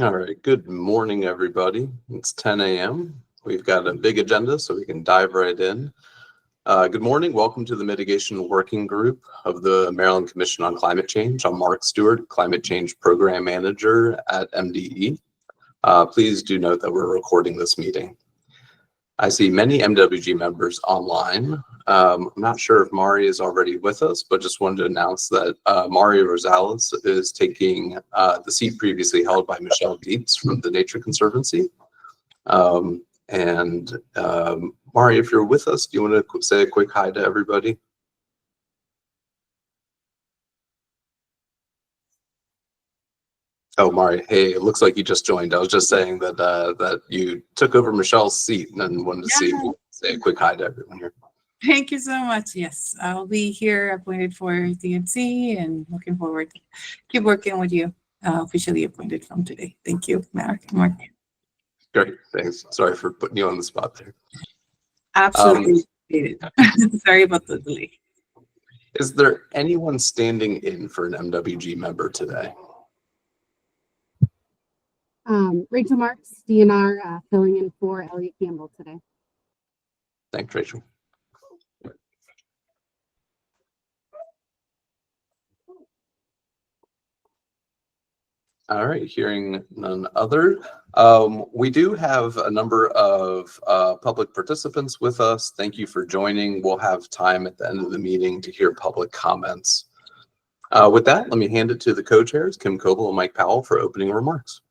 All right, good morning, everybody. It's 10 a.m. We've got a big agenda, so we can dive right in. Good morning. Welcome to the Mitigation Working Group of the Maryland Commission on Climate Change. I'm Mark Stewart, Climate Change Program Manager at MDE. Please do note that we're recording this meeting. I see many MWG members online. I'm not sure if Mari is already with us, but just wanted to announce that Mari Rosales is taking the seat previously held by Michelle Dietz from the Nature Conservancy. Mari, if you're with us, do you want to say a quick hi to everybody? Oh, Mari, hey, it looks like you just joined. I was just saying that that you took over Michelle's seat and wanted to say a quick hi to everyone here. Thank you so much. Yes, I'll be here appointed for DNC and looking forward to keep working with you, officially appointed from today. Thank you, Mark. Great, thanks. Sorry for putting you on the spot there. Absolutely. Sorry about the delay. Is there anyone standing in for an MWG member today? Rachel Marks, DNR, filling in for Elliot Campbell today. Thanks, Rachel. All right, hearing none other. We do have a number of public participants with us. Thank you for joining. We'll have time at the end of the meeting to hear public comments. With that, let me hand it to the co-chairs, Kim Coble and Mike Powell, for opening remarks.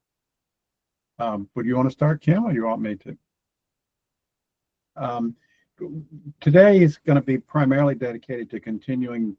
Would you want to start, Kim, or you want me to? Today is going to be primarily dedicated to continuing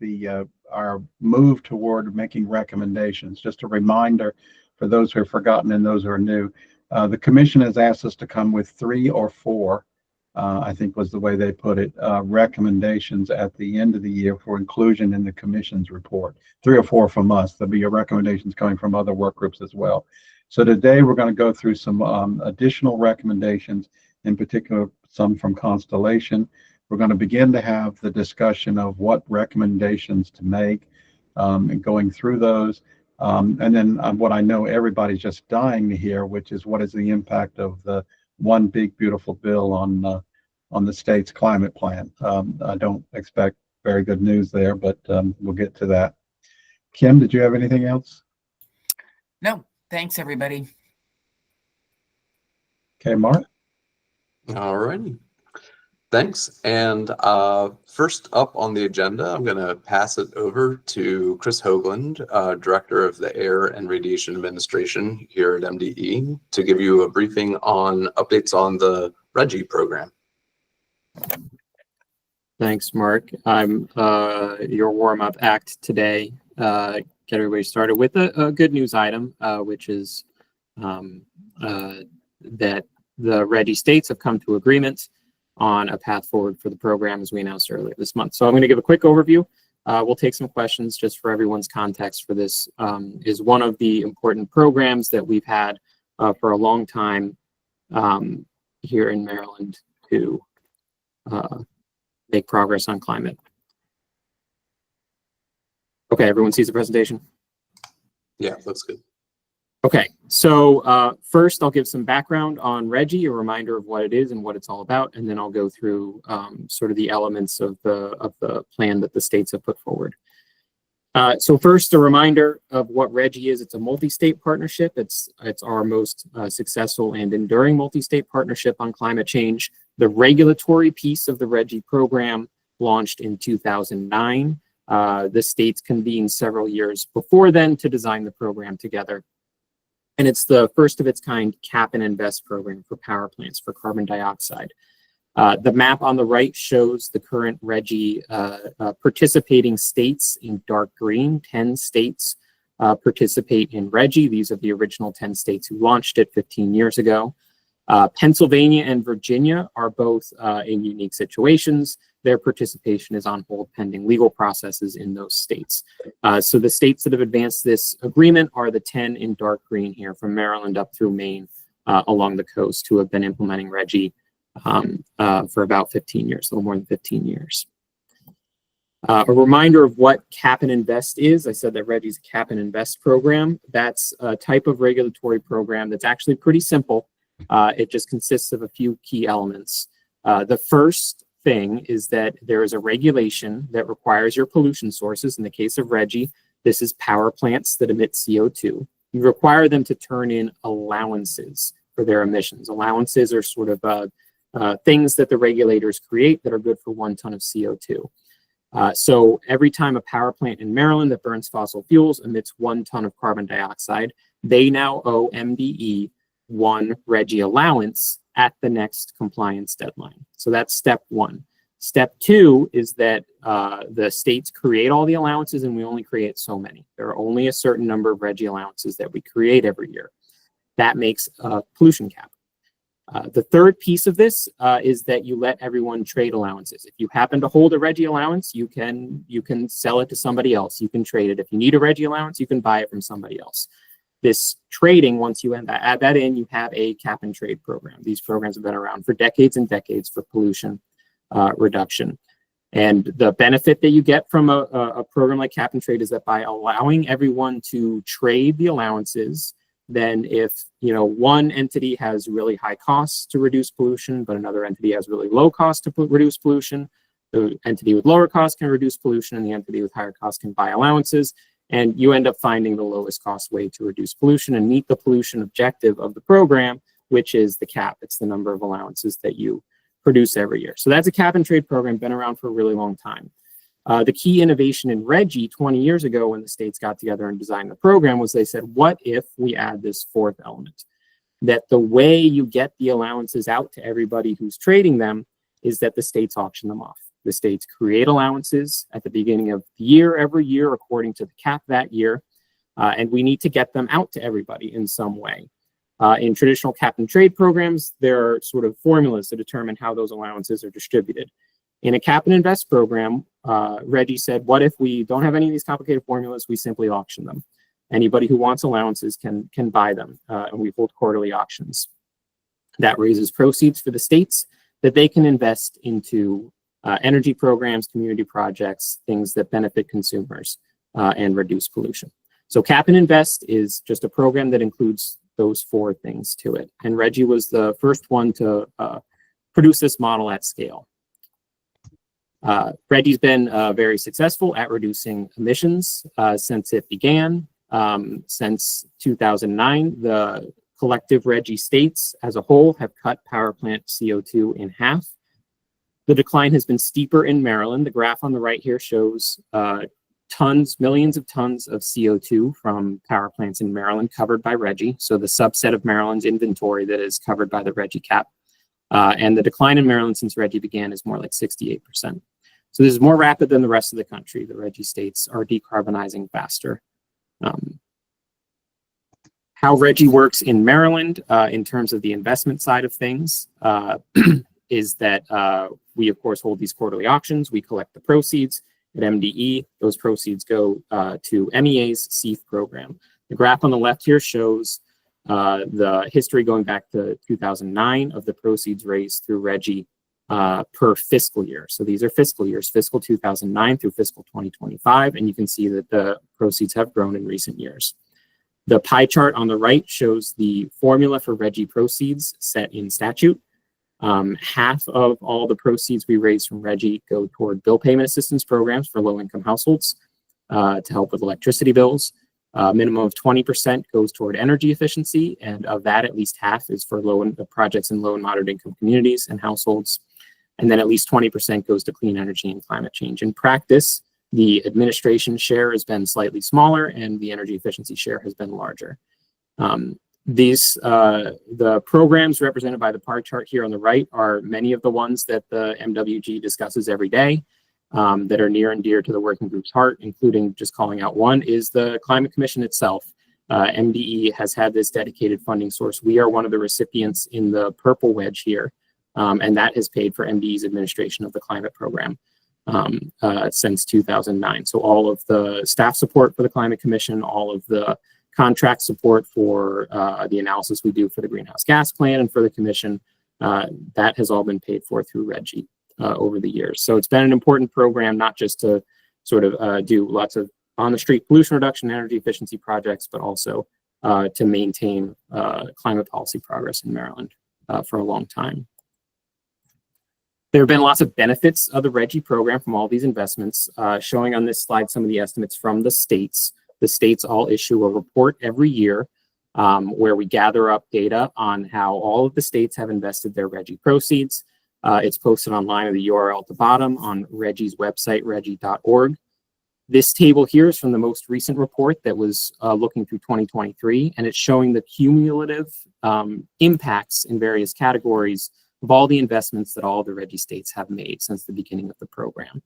our move toward making recommendations. Just a reminder for those who have forgotten and those who are new, the commission has asked us to come with 3 or 4, I think was the way they put it, recommendations at the end of the year for inclusion in the commission's report. 3 or 4 from us. There'll be recommendations coming from other work groups as well. So today we're going to go through some additional recommendations, in particular some from Constellation. We're going to begin to have the discussion of what recommendations to make and going through those. And then what I know everybody's just dying to hear, which is what is the impact of the one big beautiful bill on the state's climate plan. I don't expect very good news there, but we'll get to that. Kim, did you have anything else? No. Thanks, everybody. Okay, Mark. All righty. Thanks. And first up on the agenda, I'm going to pass it over to Chris Hoagland, Director of the Air and Radiation Administration here at MDE, to give you a briefing on updates on the RGGI program. Thanks, Mark. I'm your warm-up act today. Get everybody started with a good news item, which is that the RGGI states have come to agreement on a path forward for the program as we announced earlier this month. So I'm going to give a quick overview. We'll take some questions just for everyone's context for this. Is one of the important programs that we've had for a long time here in Maryland to make progress on climate. Okay, everyone sees the presentation? Yeah, that's good. Okay, so first I'll give some background on RGGI, a reminder of what it is and what it's all about, and then I'll go through sort of the elements of the plan that the states have put forward. So first, a reminder of what RGGI is. It's a multi-state partnership. It's our most successful and enduring multi-state partnership on climate change. The regulatory piece of the RGGI program launched in 2009. The states convened several years before then to design the program together. And it's the first of its kind cap and invest program for power plants for carbon dioxide. The map on the right shows the current RGGI participating states in dark green. 10 states participate in RGGI. These are the original 10 states who launched it 15 years ago. Pennsylvania and Virginia are both in unique situations. Their participation is on hold pending legal processes in those states. So the states that have advanced this agreement are the 10 in dark green here, from Maryland up through Maine along the coast, who have been implementing RGGI for about 15 years, a little more than 15 years. A reminder of what Cap and Invest is. I said that Reggie's a Cap and Invest program. That's a type of regulatory program that's actually pretty simple. It just consists of a few key elements. The first thing is that there is a regulation that requires your pollution sources. In the case of Reggie, this is power plants that emit CO2. You require them to turn in allowances for their emissions. Allowances are sort of things that the regulators create that are good for 1 ton of CO2. So every time a power plant in Maryland that burns fossil fuels emits 1 ton of carbon dioxide, they now owe MDE 1 Reggie allowance at the next compliance deadline. So that's step 1. Step 2 is that the states create all the allowances and we only create so many. There are only a certain number of Reggie allowances that we create every year. That makes a pollution cap. The third piece of this is that you let everyone trade allowances. If you happen to hold a Reggie allowance, you can sell it to somebody else. You can trade it. If you need a Reggie allowance, you can buy it from somebody else. This trading, once you add that in, you have a cap and trade program. These programs have been around for decades and decades for pollution reduction. And the benefit that you get from a program like cap and trade is that by allowing everyone to trade the allowances, then if one entity has really high costs to reduce pollution, but another entity has really low costs to reduce pollution, the entity with lower costs can reduce pollution and the entity with higher costs can buy allowances. And you end up finding the lowest cost way to reduce pollution and meet the pollution objective of the program, which is the cap. It's the number of allowances that you produce every year. So that's a cap and trade program, been around for a really long time. The key innovation in Reggie 20 years ago when the states got together and designed the program was they said, what if we add this fourth element? That the way you get the allowances out to everybody who's trading them is that the states auction them off. The states create allowances at the beginning of the year, every year, according to the cap that year. And we need to get them out to everybody in some way. In traditional cap and trade programs, there are sort of formulas to determine how those allowances are distributed. In a cap and invest program, Reggie said, what if we don't have any of these complicated formulas? We simply auction them. Anybody who wants allowances can buy them, and we hold quarterly auctions. That raises proceeds for the states that they can invest into energy programs, community projects, things that benefit consumers and reduce pollution. So Cap and Invest is just a program that includes those 4 things to it. And Reggie was the first one to produce this model at scale. Reggie's been very successful at reducing emissions since it began. Since 2009, the collective Reggie states as a whole have cut power plant CO2 in half. The decline has been steeper in Maryland. The graph on the right here shows millions of tons of CO2 from power plants in Maryland covered by Reggie. So the subset of Maryland's inventory that is covered by the Reggie cap. And the decline in Maryland since Reggie began is more like 68%. So this is more rapid than the rest of the country. The Reggie states are decarbonizing faster. How Reggie works in Maryland in terms of the investment side of things is that we, of course, hold these quarterly auctions. We collect the proceeds at MDE. Those proceeds go to MEA's CEF program. The graph on the left here shows the history going back to 2009 of the proceeds raised through Reggie per fiscal year. So these are fiscal years, fiscal 2009 through fiscal 2025, and you can see that the proceeds have grown in recent years. The pie chart on the right shows the formula for Reggie proceeds set in statute. Half of all the proceeds we raise from Reggie go toward bill payment assistance programs for low-income households to help with electricity bills. Minimum of 20% goes toward energy efficiency, and of that, at least half is for projects in low and moderate income communities and households. And then at least 20% goes to clean energy and climate change. In practice, the administration share has been slightly smaller and the energy efficiency share has been larger. The programs represented by the pie chart here on the right are many of the ones that the MWG discusses every day that are near and dear to the working group's heart, including just calling out one is the Climate Commission itself. MDE has had this dedicated funding source. We are one of the recipients in the purple wedge here, and that has paid for MDE's administration of the climate program since 2009. So all of the staff support for the Climate Commission, all of the contract support for the analysis we do for the greenhouse gas plan and for the commission, that has all been paid for through Reggie over the years. So it's been an important program, not just to sort of do lots of on-the-street pollution reduction, energy efficiency projects, but also to maintain climate policy progress in Maryland for a long time. There have been lots of benefits of the RGGI program from all these investments, showing on this slide some of the estimates from the states. The states all issue a report every year where we gather up data on how all of the states have invested their RGGI proceeds. It's posted online at the URL at the bottom on RGGI's website, rggi.org. This table here is from the most recent report that was looking through 2023, and it's showing the cumulative impacts in various categories of all the investments that all of the RGGI states have made since the beginning of the program.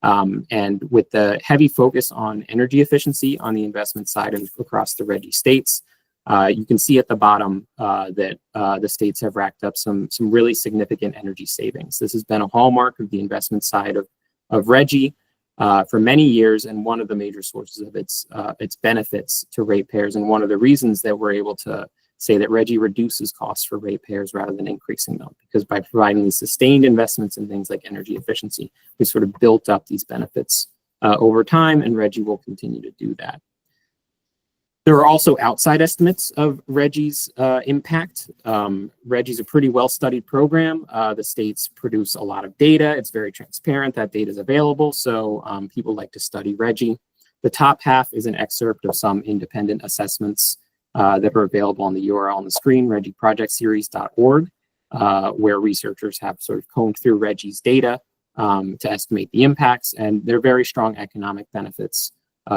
And with the heavy focus on energy efficiency on the investment side and across the RGGI states, you can see at the bottom that the states have racked up some really significant energy savings. This has been a hallmark of the investment side of RGGI for many years, and one of the major sources of its benefits to ratepayers, and one of the reasons that we're able to say that RGGI reduces costs for ratepayers rather than increasing them, because by providing these sustained investments in things like energy efficiency, we sort of built up these benefits over time, and RGGI will continue to do that. There are also outside estimates of RGGI's impact. RGGI is a pretty well-studied program. The states produce a lot of data. It's very transparent. That data is available, so people like to study RGGI. The top half is an excerpt of some independent assessments that are available on the URL on the screen, RGGIprojectseries.org, where researchers have sort of combed through RGGI's data to estimate the impacts, and there are very strong economic benefits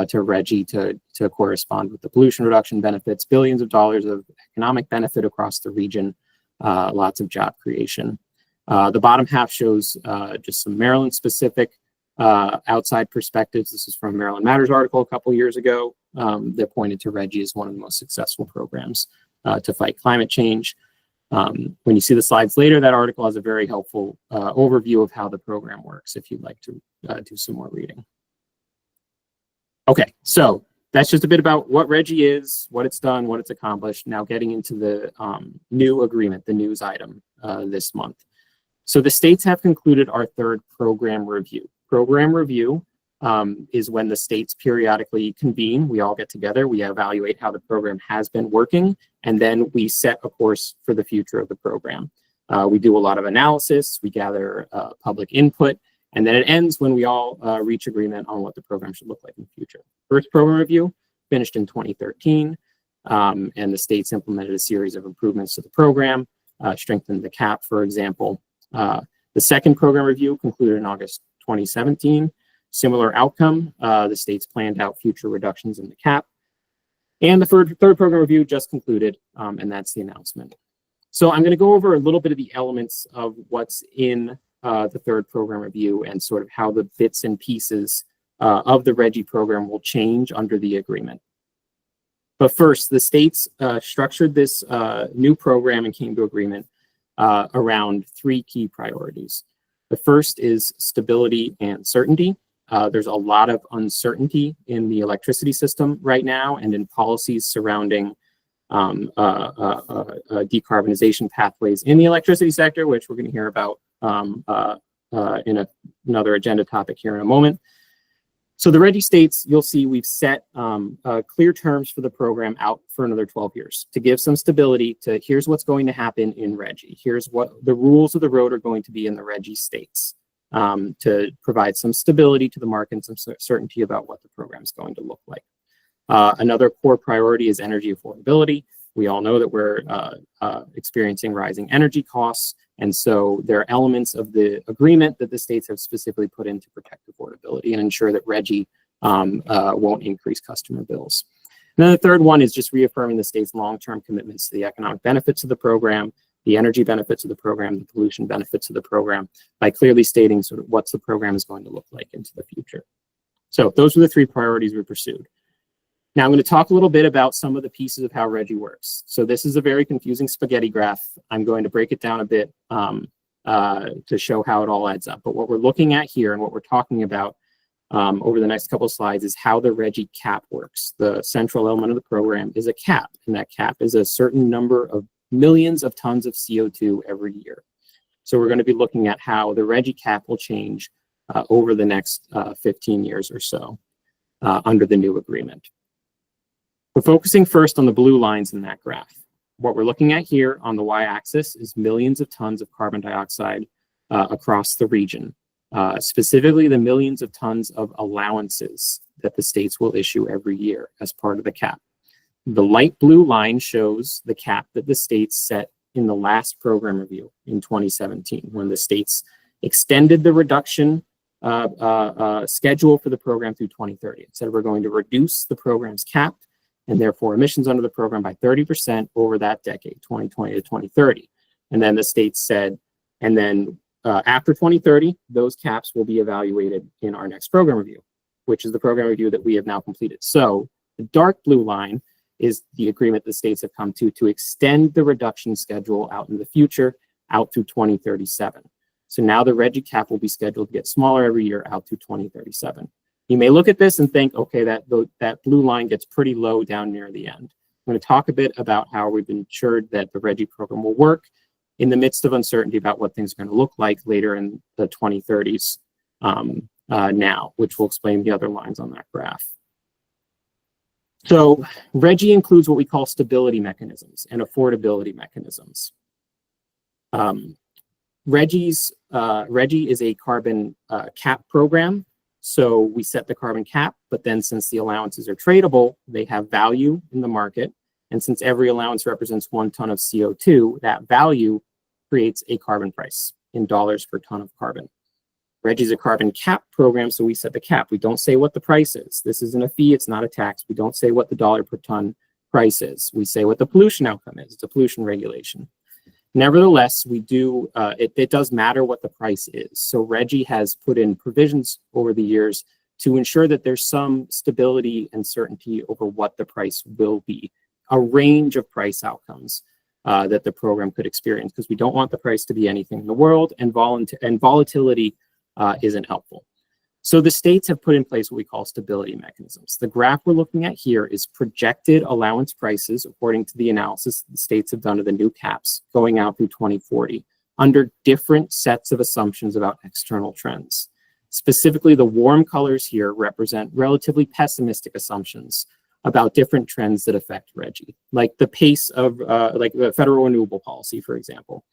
to RGGI to correspond with the pollution reduction benefits, billions of dollars of economic benefit across the region, lots of job creation. The bottom half shows just some Maryland-specific outside perspectives. This is from a Maryland Matters article a couple years ago that pointed to RGGI as one of the most successful programs to fight climate change. When you see the slides later, that article has a very helpful overview of how the program works if you'd like to do some more reading. Okay, so that's just a bit about what RGGI is, what it's done, what it's accomplished. Now getting into the new agreement, the news item this month. So the states have concluded our third program review. Program review is when the states periodically convene. We all get together, we evaluate how the program has been working, and then we set a course for the future of the program. We do a lot of analysis, we gather public input, and then it ends when we all reach agreement on what the program should look like in the future. First program review finished in 2013, and the states implemented a series of improvements to the program, strengthened the cap, for example. The second program review concluded in August 2017. Similar outcome, the states planned out future reductions in the cap. And the third program review just concluded, and that's the announcement. So I'm going to go over a little bit of the elements of what's in the third program review and sort of how the bits and pieces of the RGGI program will change under the agreement. But first, the states structured this new program and came to agreement around three key priorities. The first is stability and certainty. There's a lot of uncertainty in the electricity system right now and in policies surrounding decarbonization pathways in the electricity sector, which we're going to hear about in another agenda topic here in a moment. So the RGGI states, you'll see we've set clear terms for the program out for another 12 years to give some stability to here's what's going to happen in RGGI. Here's what the rules of the road are going to be in the RGGI states to provide some stability to the market and some certainty about what the program is going to look like. Another core priority is energy affordability. We all know that we're experiencing rising energy costs, and so there are elements of the agreement that the states have specifically put in to protect affordability and ensure that RGGI won't increase customer bills. And then the third one is just reaffirming the state's long-term commitments to the economic benefits of the program, the energy benefits of the program, the pollution benefits of the program, by clearly stating sort of what the program is going to look like into the future. So those were the three priorities we pursued. Now I'm going to talk a little bit about some of the pieces of how RGGI works. So this is a very confusing spaghetti graph. I'm going to break it down a bit to show how it all adds up. But what we're looking at here and what we're talking about over the next couple of slides is how the RGGI cap works. The central element of the program is a cap, and that cap is a certain number of millions of tons of CO2 every year. So we're going to be looking at how the RGGI cap will change over the next 15 years or so under the new agreement. We're focusing first on the blue lines in that graph. What we're looking at here on the y-axis is millions of tons of carbon dioxide across the region, specifically the millions of tons of allowances that the states will issue every year as part of the cap. The light blue line shows the cap that the states set in the last program review in 2017, when the states extended the reduction schedule for the program through 2030. It said we're going to reduce the program's cap and therefore emissions under the program by 30% over that decade, 2020 to 2030. And then the states said, and then after 2030, those caps will be evaluated in our next program review, which is the program review that we have now completed. So the dark blue line is the agreement the states have come to extend the reduction schedule out in the future, out through 2037. So now the RGGI cap will be scheduled to get smaller every year out through 2037. You may look at this and think, okay, that blue line gets pretty low down near the end. I'm going to talk a bit about how we've ensured that the RGGI program will work in the midst of uncertainty about what things are going to look like later in the 2030s now, which will explain the other lines on that graph. So RGGI includes what we call stability mechanisms and affordability mechanisms. RGGI is a carbon cap program. So we set the carbon cap, but then since the allowances are tradable, they have value in the market. And since every allowance represents 1 ton of CO2, that value creates a carbon price in dollars per ton of carbon. RGGI is a carbon cap program, so we set the cap. We don't say what the price is. This isn't a fee, it's not a tax. We don't say what the dollar per ton price is. We say what the pollution outcome is. It's a pollution regulation. Nevertheless, we do, it does matter what the price is. So RGGI has put in provisions over the years to ensure that there's some stability and certainty over what the price will be, a range of price outcomes that the program could experience, because we don't want the price to be anything in the world, and volatility isn't helpful. So the states have put in place what we call stability mechanisms. The graph we're looking at here is projected allowance prices according to the analysis the states have done of the new caps going out through 2040 under different sets of assumptions about external trends. Specifically, the warm colors here represent relatively pessimistic assumptions about different trends that affect RGGI, like the pace of like the federal renewable policy, for example.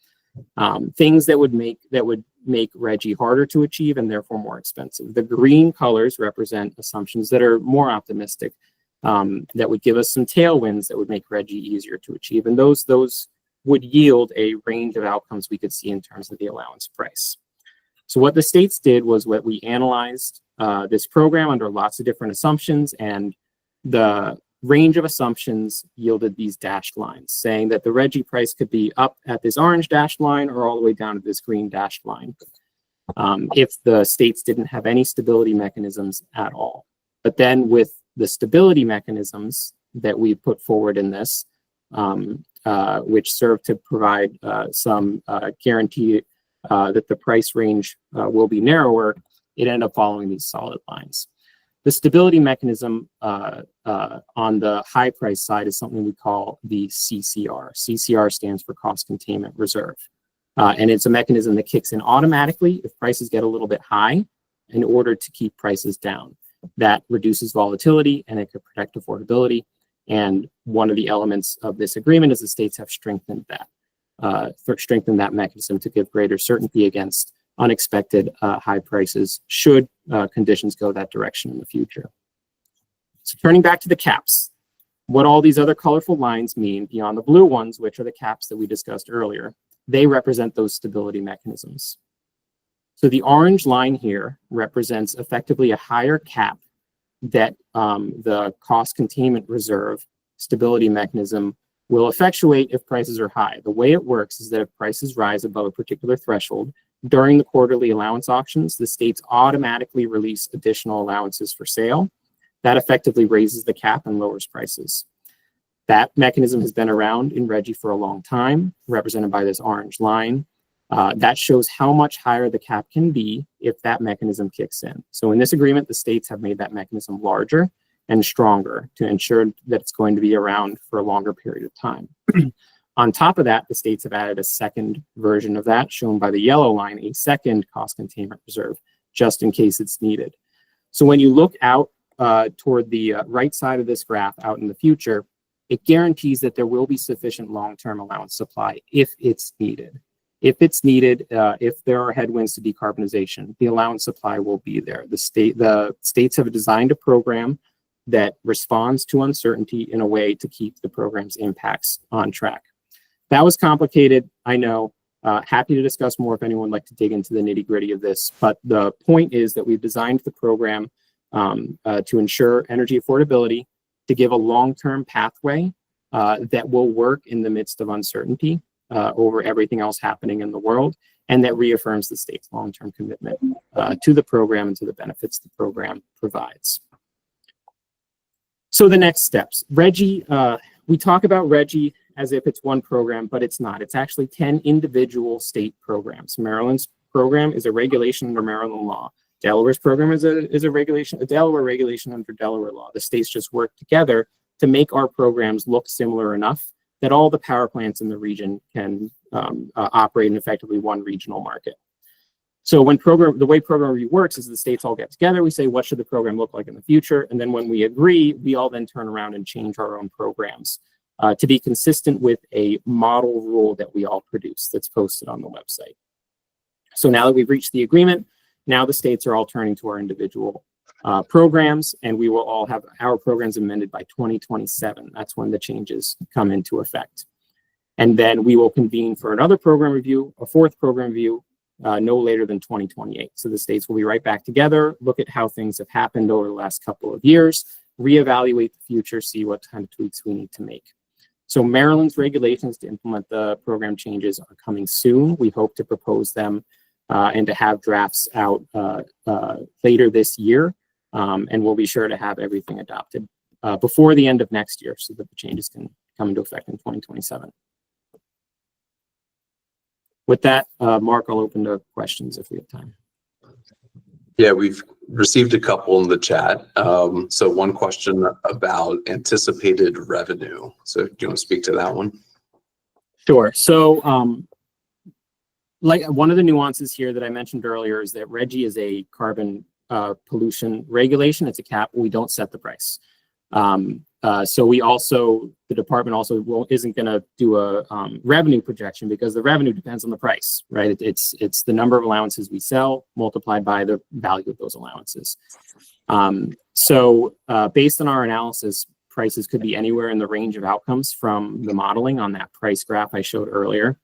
Things that would make RGGI harder to achieve and therefore more expensive. The green colors represent assumptions that are more optimistic, that would give us some tailwinds that would make RGGI easier to achieve. And those would yield a range of outcomes we could see in terms of the allowance price. So what the states did was what we analyzed this program under lots of different assumptions, and the range of assumptions yielded these dashed lines, saying that the RGGI price could be up at this orange dashed line or all the way down to this green dashed line if the states didn't have any stability mechanisms at all. But then with the stability mechanisms that we put forward in this, which serve to provide some guarantee that the price range will be narrower, it ended up following these solid lines. The stability mechanism on the high price side is something we call the CCR. CCR stands for Cost Containment Reserve. And it's a mechanism that kicks in automatically if prices get a little bit high in order to keep prices down. That reduces volatility and it could protect affordability. And one of the elements of this agreement is the states have strengthened that mechanism to give greater certainty against unexpected high prices should conditions go that direction in the future. So turning back to the caps, what all these other colorful lines mean beyond the blue ones, which are the caps that we discussed earlier, they represent those stability mechanisms. So the orange line here represents effectively a higher cap that the cost containment reserve stability mechanism will effectuate if prices are high. The way it works is that if prices rise above a particular threshold, during the quarterly allowance auctions, the states automatically release additional allowances for sale. That effectively raises the cap and lowers prices. That mechanism has been around in RGGI for a long time, represented by this orange line. That shows how much higher the cap can be if that mechanism kicks in. So in this agreement, the states have made that mechanism larger and stronger to ensure that it's going to be around for a longer period of time. On top of that, the states have added a second version of that, shown by the yellow line, a second cost containment reserve just in case it's needed. So when you look out toward the right side of this graph out in the future, it guarantees that there will be sufficient long-term allowance supply if it's needed. If it's needed, if there are headwinds to decarbonization, the allowance supply will be there. The states have designed a program that responds to uncertainty in a way to keep the program's impacts on track. That was complicated, I know. Happy to discuss more if anyone would like to dig into the nitty-gritty of this. But the point is that we've designed the program to ensure energy affordability, to give a long-term pathway that will work in the midst of uncertainty over everything else happening in the world, and that reaffirms the state's long-term commitment to the program and to the benefits the program provides. So the next steps. RGGI, we talk about RGGI as if it's one program, but it's not. It's actually 10 individual state programs. Maryland's program is a regulation under Maryland law. Delaware's program is a regulation, a Delaware regulation under Delaware law. The states just work together to make our programs look similar enough that all the power plants in the region can operate in effectively one regional market. So when the way program review works is the states all get together, we say, what should the program look like in the future? And then when we agree, we all then turn around and change our own programs to be consistent with a model rule that we all produce that's posted on the website. So now that we've reached the agreement, now the states are all turning to our individual programs, and we will all have our programs amended by 2027. That's when the changes come into effect. And then we will convene for another program review, a fourth program review, no later than 2028. So the states will be right back together, look at how things have happened over the last couple of years, reevaluate the future, see what kind of tweaks we need to make. So Maryland's regulations to implement the program changes are coming soon. We hope to propose them and to have drafts out later this year. And we'll be sure to have everything adopted before the end of next year so that the changes can come into effect in 2027. With that, Mark, I'll open to questions if we have time. Yeah, we've received a couple in the chat. So one question about anticipated revenue. So do you want to speak to that one? Sure. So like one of the nuances here that I mentioned earlier is that RGGI is a carbon pollution regulation. It's a cap. We don't set the price. So we also, the department also isn't going to do a revenue projection because the revenue depends on the price, right? It's the number of allowances we sell multiplied by the value of those allowances. So based on our analysis, prices could be anywhere in the range of outcomes from the modeling on that price graph I showed earlier.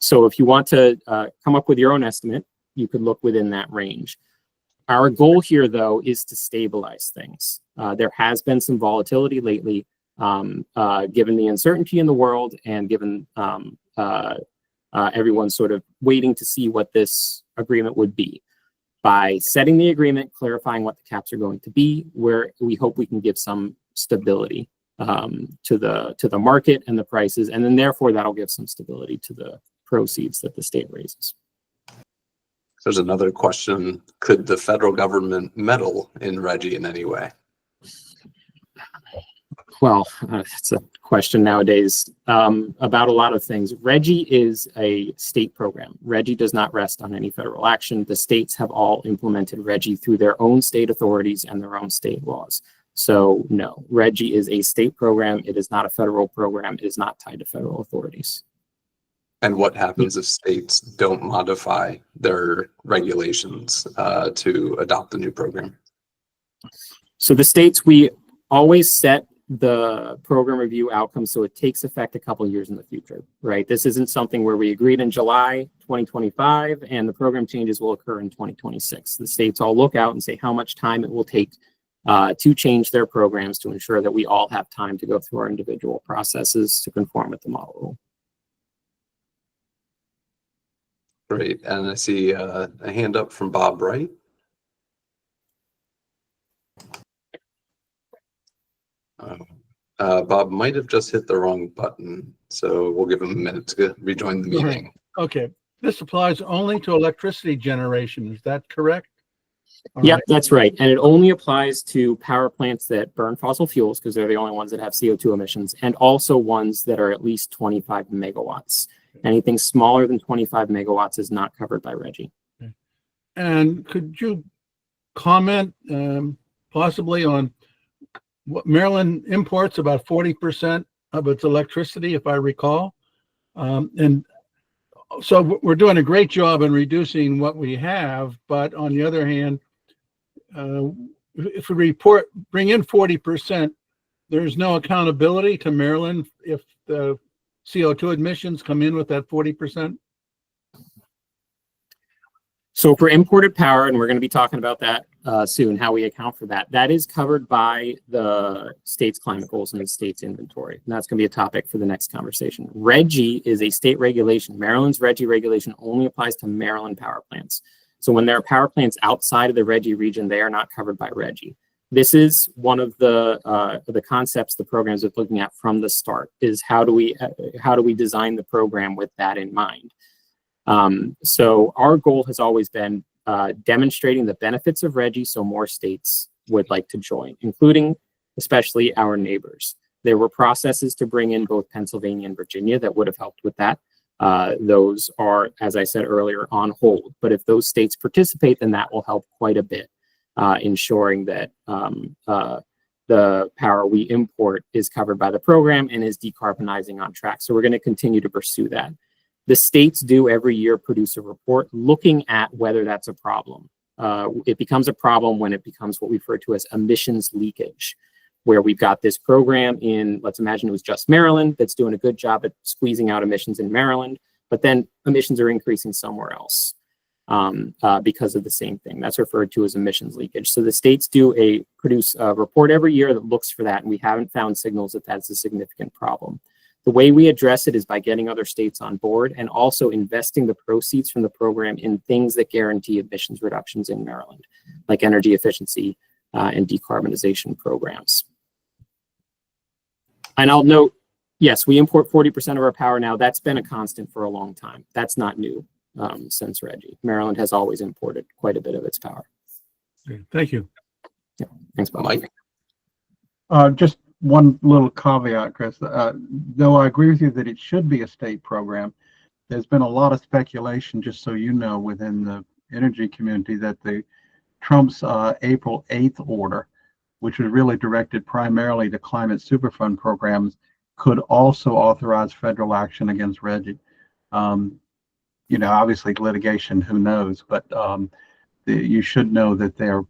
So if you want to come up with your own estimate, you could look within that range. Our goal here, though, is to stabilize things. There has been some volatility lately, given the uncertainty in the world and given everyone sort of waiting to see what this agreement would be. By setting the agreement, clarifying what the caps are going to be, where we hope we can give some stability to the market and the prices, and then therefore that'll give some stability to the proceeds that the state raises. There's another question. Could the federal government meddle in RGGI in any way? Well, it's a question nowadays about a lot of things. RGGI is a state program. RGGI does not rest on any federal action. The states have all implemented RGGI through their own state authorities and their own state laws. So no, RGGI is a state program. It is not a federal program. It is not tied to federal authorities. And what happens if states don't modify their regulations to adopt the new program? So the states, we always set the program review outcomes so it takes effect a couple of years in the future, right? This isn't something where we agreed in July 2025 and the program changes will occur in 2026. The states all look out and say how much time it will take to change their programs to ensure that we all have time to go through our individual processes to conform with the model rule. Great, and I see a hand up from Bob Wright. Bob might have just hit the wrong button, so we'll give him a minute to rejoin the meeting. Okay, this applies only to electricity generation, is that correct? Yep, that's right. And it only applies to power plants that burn fossil fuels because they're the only ones that have CO2 emissions, and also ones that are at least 25 megawatts. Anything smaller than 25 megawatts is not covered by RGGI. Okay. And could you comment possibly on what Maryland imports about 40% of its electricity, if I recall. And so we're doing a great job in reducing what we have, but on the other hand, if we bring in 40%, there's no accountability to Maryland if the CO2 emissions come in with that 40%. So for imported power, and we're going to be talking about that soon, how we account for that, that is covered by the state's climate goals and the state's inventory. And that's going to be a topic for the next conversation. RGGI is a state regulation. Maryland's RGGI regulation only applies to Maryland power plants. So when there are power plants outside of the RGGI region, they are not covered by RGGI. This is one of the concepts the programs are looking at from the start, is how do we design the program with that in mind. So our goal has always been demonstrating the benefits of RGGI so more states would like to join, including especially our neighbors. There were processes to bring in both Pennsylvania and Virginia that would have helped with that. Those are, as I said earlier, on hold. But if those states participate, then that will help quite a bit, ensuring that the power we import is covered by the program and is decarbonizing on track. So we're going to continue to pursue that. The states do every year produce a report looking at whether that's a problem. It becomes a problem when it becomes what we refer to as emissions leakage, where we've got this program in, let's imagine it was just Maryland, that's doing a good job at squeezing out emissions in Maryland, but then emissions are increasing somewhere else because of the same thing. That's referred to as emissions leakage. So the states do produce a report every year that looks for that, and we haven't found signals that that's a significant problem. The way we address it is by getting other states on board and also investing the proceeds from the program in things that guarantee emissions reductions in Maryland, like energy efficiency and decarbonization programs. And I'll note, yes, we import 40% of our power now. That's been a constant for a long time. That's not new since RGGI. Maryland has always imported quite a bit of its power. Okay, thank you. Yeah, thanks, Bob. Mike? Just one little caveat, Chris. Though I agree with you that it should be a state program, there's been a lot of speculation, just so you know, within the energy community that the Trump's April 8th order, which was really directed primarily to climate superfund programs, could also authorize federal action against RGGI. Obviously litigation, who knows, but you should know that there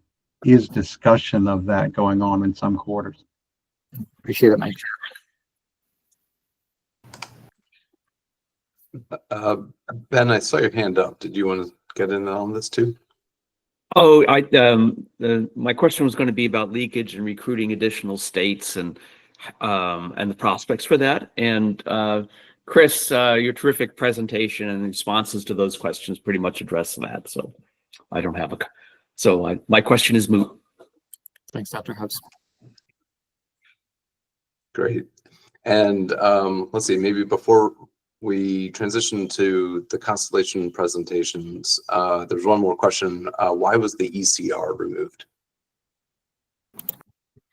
is discussion of that going on in some quarters. Appreciate it, Mike. Ben, I saw your hand up. Did you want to get in on this too? Oh, my question was going to be about leakage and recruiting additional states and the prospects for that. And Chris, your terrific presentation and responses to those questions pretty much address that. So I don't have my question is moot. Thanks, Dr. Hubbs. Great. And let's see, maybe before we transition to the constellation presentations, there's one more question. Why was the ECR removed?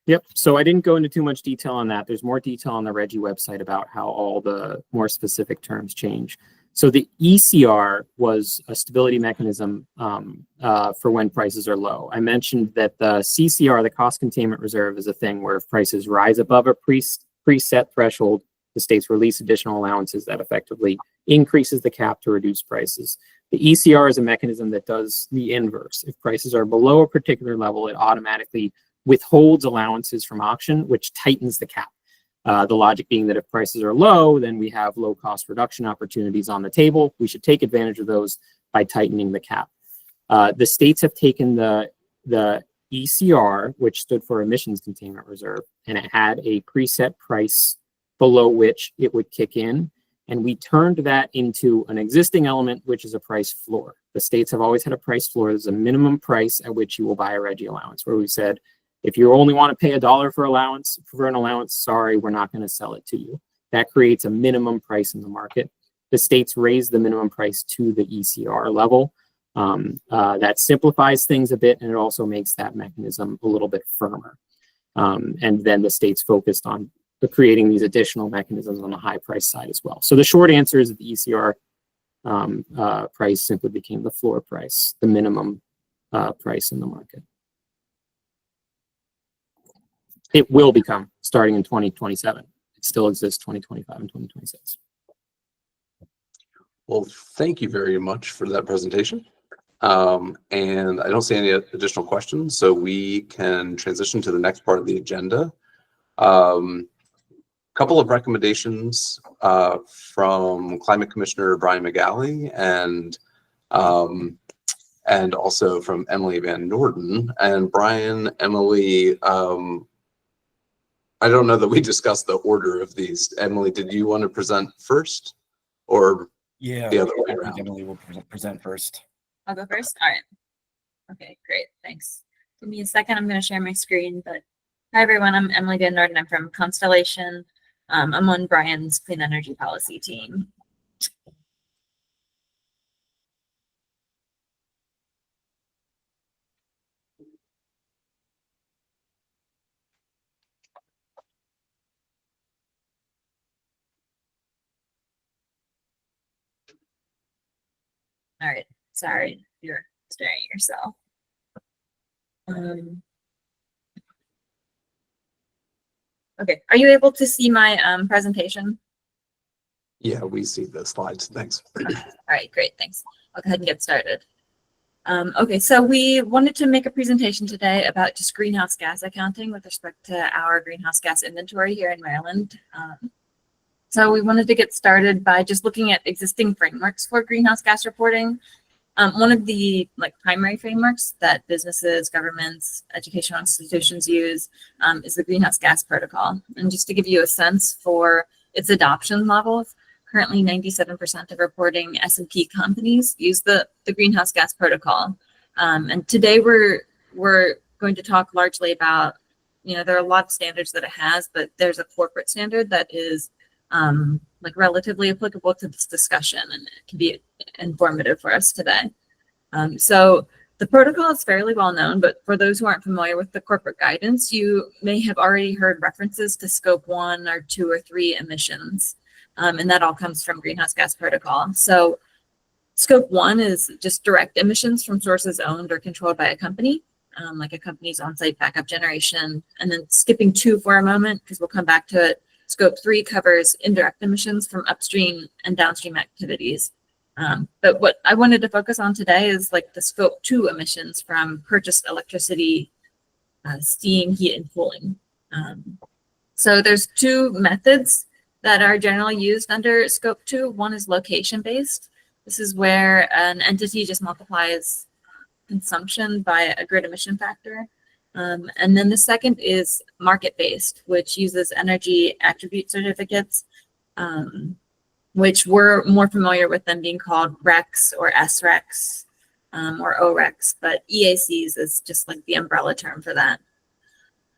Yep. So I didn't go into too much detail on that. There's more detail on the RGGI website about how all the more specific terms change. So the ECR was a stability mechanism for when prices are low. I mentioned that the CCR, the cost containment reserve, is a thing where if prices rise above a preset threshold, the states release additional allowances that effectively increases the cap to reduce prices. The ECR is a mechanism that does the inverse. If prices are below a particular level, it automatically withholds allowances from auction, which tightens the cap. The logic being that if prices are low, then we have low cost reduction opportunities on the table. We should take advantage of those by tightening the cap. The states have taken the ECR, which stood for Emissions Containment Reserve, and it had a preset price below which it would kick in. And we turned that into an existing element, which is a price floor. The states have always had a price floor. There's a minimum price at which you will buy a RGGI allowance, where we said, if you only want to pay $1 for an allowance, sorry, we're not going to sell it to you. That creates a minimum price in the market. The states raise the minimum price to the ECR level. That simplifies things a bit, and it also makes that mechanism a little bit firmer. And then the states focused on creating these additional mechanisms on the high price side as well. So the short answer is that the ECR price simply became the floor price, the minimum price in the market. It will become starting in 2027. It still exists 2025 and 2026. Well, thank you very much for that presentation. And I don't see any additional questions, so we can transition to the next part of the agenda. Couple of recommendations from Climate Commissioner Brian McGalley and also from Emily Van Norden. And Brian, Emily, I don't know that we discussed the order of these. Emily, did you want to present first, or Yeah, the other way I think around? Emily will present first. I'll go first. All right. Okay, great. Thanks. Give me a second. I'm going to share my screen. But hi, everyone. I'm Emily Van Norden. I'm from Constellation. I'm on Brian's clean energy policy team. All right. Sorry, you're staring at yourself. Okay. Are you able to see my presentation? Yeah, we see the slides. Thanks. All right, great. Thanks. I'll go ahead and get started. Okay, so we wanted to make a presentation today about just greenhouse gas accounting with respect to our greenhouse gas inventory here in Maryland. So we wanted to get started by just looking at existing frameworks for greenhouse gas reporting. One of the primary frameworks that businesses, governments, educational institutions use is the Greenhouse Gas Protocol. And just to give you a sense for its adoption levels, currently 97% of reporting S&P companies use the Greenhouse Gas Protocol. And today we're going to talk largely about, there are a lot of standards that it has, but there's a corporate standard that is relatively applicable to this discussion, and it can be informative for us today. So the protocol is fairly well known, but for those who aren't familiar with the corporate guidance, you may have already heard references to scope 1 or 2 or 3 emissions. And that all comes from Greenhouse Gas Protocol. So scope 1 is just direct emissions from sources owned or controlled by a company, like a company's on-site backup generation. And then skipping 2 for a moment, because we'll come back to it. Scope 3 covers indirect emissions from upstream and downstream activities. But what I wanted to focus on today is the scope 2 emissions from purchased electricity, steam, heat, and cooling. So there's 2 methods that are generally used under scope 2. One is location-based. This is where an entity just multiplies consumption by a grid emission factor. And then the second is market-based, which uses energy attribute certificates, which we're more familiar with them being called RECs or SRECs or ORECs, but EACs is just the umbrella term for that.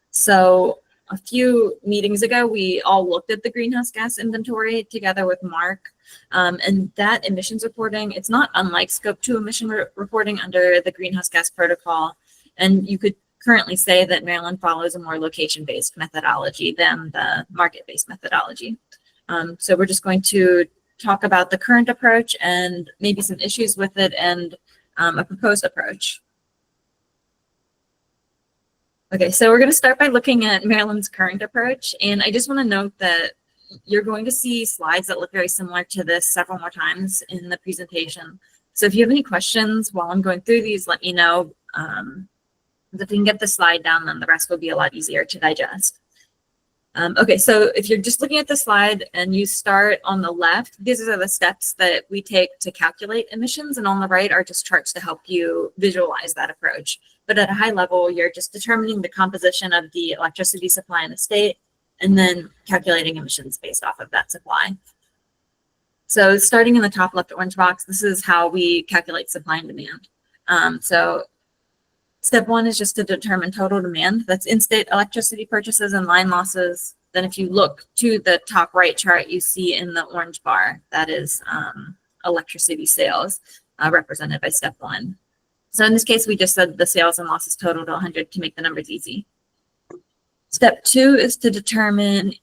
So a few meetings ago, we all looked at the greenhouse gas inventory together with Mark, and that emissions reporting, it's not unlike scope 2 emission reporting under the Greenhouse Gas Protocol. And you could currently say that Maryland follows a more location-based methodology than the market-based methodology. So we're just going to talk about the current approach and maybe some issues with it and a proposed approach. Okay, so we're going to start by looking at Maryland's current approach. And I just want to note that you're going to see slides that look very similar to this several more times in the presentation. So if you have any questions while I'm going through these, let me know. If we can get the slide down, then the rest will be a lot easier to digest. Okay, so if you're just looking at the slide and you start on the left, these are the steps that we take to calculate emissions, and on the right are just charts to help you visualize that approach. But at a high level, you're just determining the composition of the electricity supply in the state and then calculating emissions based off of that supply. So starting in the top left orange box, this is how we calculate supply and demand. So step 1 is just to determine total demand. That's in-state electricity purchases and line losses. Then if you look to the top right chart, you see in the orange bar, that is electricity sales represented by step 1. So in this case, we just said the sales and losses total to 100 to make the numbers easy. Step 2 is to determine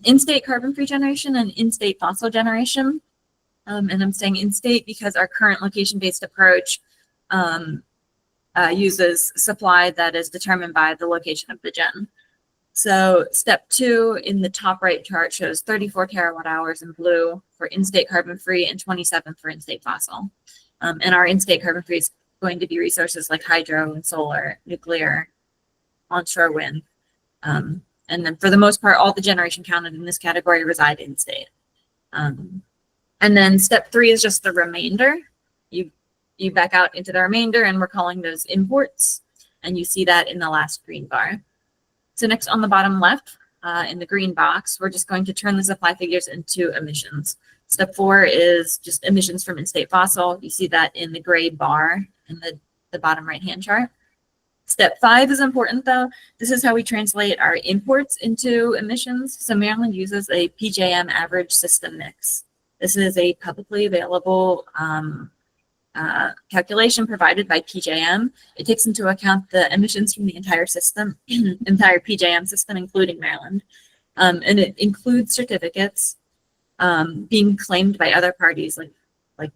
in-state carbon-free generation and in-state fossil generation. And I'm saying in-state because our current location-based approach uses supply that is determined by the location of the gen. So step 2 in the top right chart shows 34 terawatt hours in blue for in-state carbon free and 27 for in-state fossil. And our in-state carbon free is going to be resources like hydro and solar, nuclear, onshore wind. And then for the most part, all the generation counted in this category reside in state. And then step 3 is just the remainder. You back out into the remainder, and we're calling those imports. And you see that in the last green bar. So next on the bottom left, in the green box, we're just going to turn the supply figures into emissions. Step 4 is just emissions from in-state fossil. You see that in the gray bar in the bottom right-hand chart. Step 5 is important though. This is how we translate our imports into emissions. So Maryland uses a PJM average system mix. This is a publicly available calculation provided by PJM. It takes into account the emissions from the entire system, entire PJM system, including Maryland. And it includes certificates being claimed by other parties, like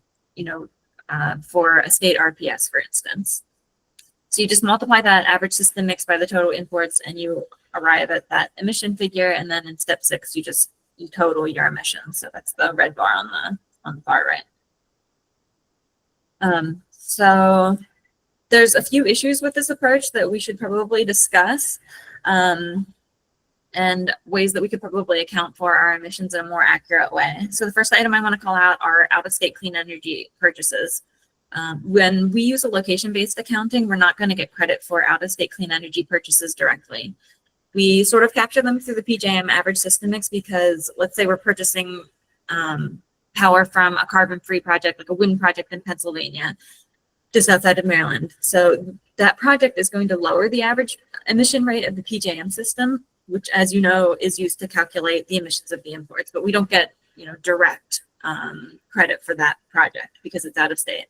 for a state RPS, for instance. So you just multiply that average system mix by the total imports, and you arrive at that emission figure. And then in step 6, you total your emissions. So that's the red bar on the far right. So there's a few issues with this approach that we should probably discuss, and ways that we could probably account for our emissions in a more accurate way. So the first item I want to call out are out-of-state clean energy purchases. When we use a location-based accounting, we're not going to get credit for out-of-state clean energy purchases directly. We sort of capture them through the PJM average system mix because, let's say we're purchasing power from a carbon-free project, like a wind project in Pennsylvania, just outside of Maryland. So that project is going to lower the average emission rate of the PJM system, which, as you know, is used to calculate the emissions of the imports. But we don't get, direct credit for that project because it's out of state.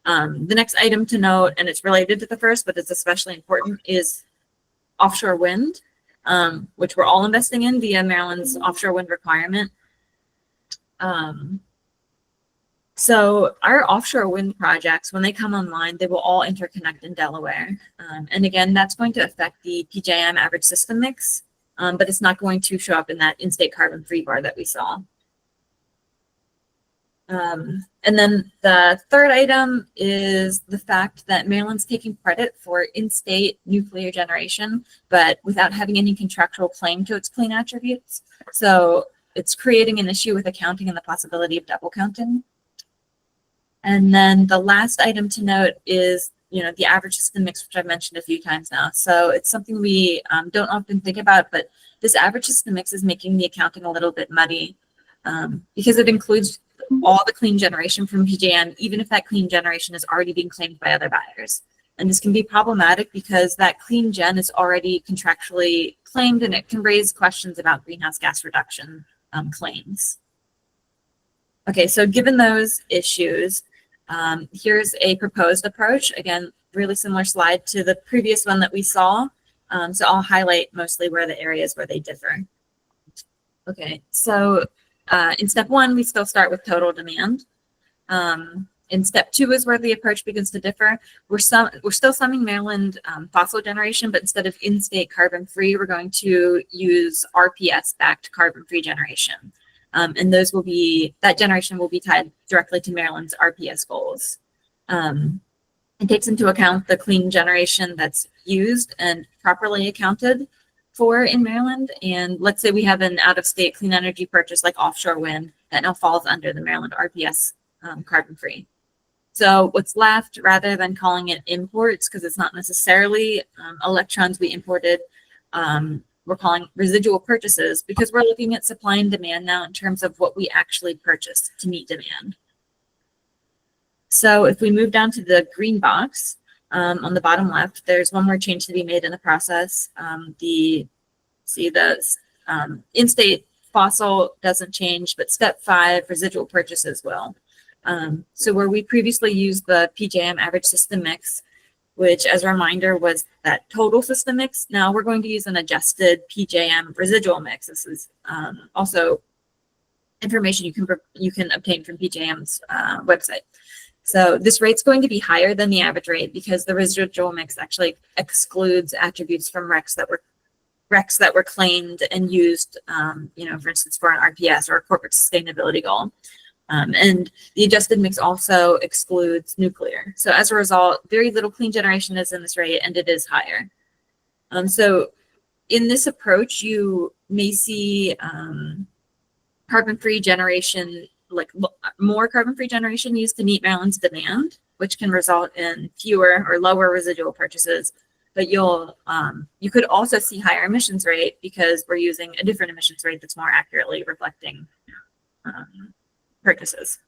The next item to note, and it's related to the first, but it's especially important, is offshore wind, which we're all investing in via Maryland's offshore wind requirement. So our offshore wind projects, when they come online, they will all interconnect in Delaware. And again, that's going to affect the PJM average system mix, but it's not going to show up in that in-state carbon free bar that we saw. And then the third item is the fact that Maryland's taking credit for in-state nuclear generation, but without having any contractual claim to its clean attributes. So it's creating an issue with accounting and the possibility of double counting. And then the last item to note is, the average system mix, which I've mentioned a few times now. So it's something we don't often think about, but this average system mix is making the accounting a little bit muddy because it includes all the clean generation from PJM, even if that clean generation is already being claimed by other buyers. And this can be problematic because that clean gen is already contractually claimed, and it can raise questions about greenhouse gas reduction claims. Okay, so given those issues, here's a proposed approach. Again, really similar slide to the previous one that we saw. So I'll highlight mostly where the areas where they differ. Okay, so in step 1, we still start with total demand. In step 2 is where the approach begins to differ. We're still summing Maryland fossil generation, but instead of in-state carbon-free, we're going to use RPS-backed carbon-free generation. And that generation will be tied directly to Maryland's RPS goals. It takes into account the clean generation that's used and properly accounted for in Maryland. And let's say we have an out-of-state clean energy purchase like offshore wind that now falls under the Maryland RPS carbon-free. So what's left, rather than calling it imports, because it's not necessarily electrons we imported, we're calling residual purchases because we're looking at supply and demand now in terms of what we actually purchased to meet demand. So if we move down to the green box on the bottom left, there's one more change to be made in the process. The in-state fossil doesn't change, but step 5 residual purchases will. So where we previously used the PJM average system mix, which as a reminder was that total system mix, now we're going to use an adjusted PJM residual mix. This is also information you can obtain from PJM's website. So this rate's going to be higher than the average rate because the residual mix actually excludes attributes from RECs that were claimed and used, for instance, for an RPS or a corporate sustainability goal. And the adjusted mix also excludes nuclear. So as a result, very little clean generation is in this rate, and it is higher. So in this approach, you may see carbon-free generation, like more carbon-free generation used to meet Maryland's demand, which can result in fewer or lower residual purchases. But you could also see higher emissions rate because we're using a different emissions rate that's more accurately reflecting purchases.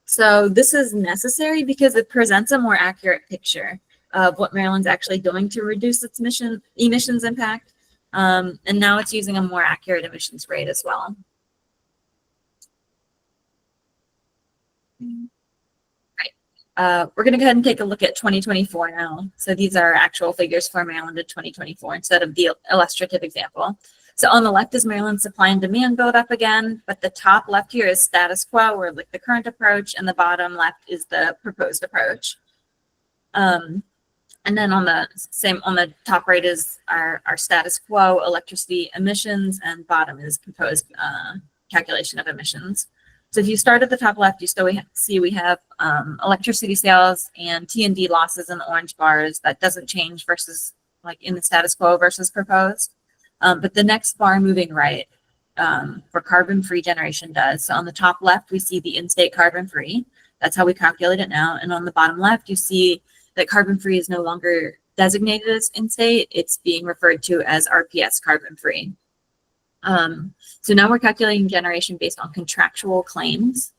So this is necessary because it presents a more accurate picture of what Maryland's actually doing to reduce its emissions impact. And now it's using a more accurate emissions rate as well. We're going to go ahead and take a look at 2024 now. So these are actual figures for Maryland in 2024 instead of the illustrative example. So on the left is Maryland's supply and demand build up again, but the top left here is status quo, or like the current approach, and the bottom left is the proposed approach. And then on the top right is our status quo electricity emissions, and bottom is proposed calculation of emissions. So if you start at the top left, you still see we have electricity sales and T&D losses in the orange bars. That doesn't change versus like in the status quo versus proposed. But the next bar moving right for carbon-free generation does. So on the top left, we see the in-state carbon-free. That's how we calculate it now. And on the bottom left, you see that carbon-free is no longer designated as in-state. It's being referred to as RPS carbon-free. So now we're calculating generation based on contractual claims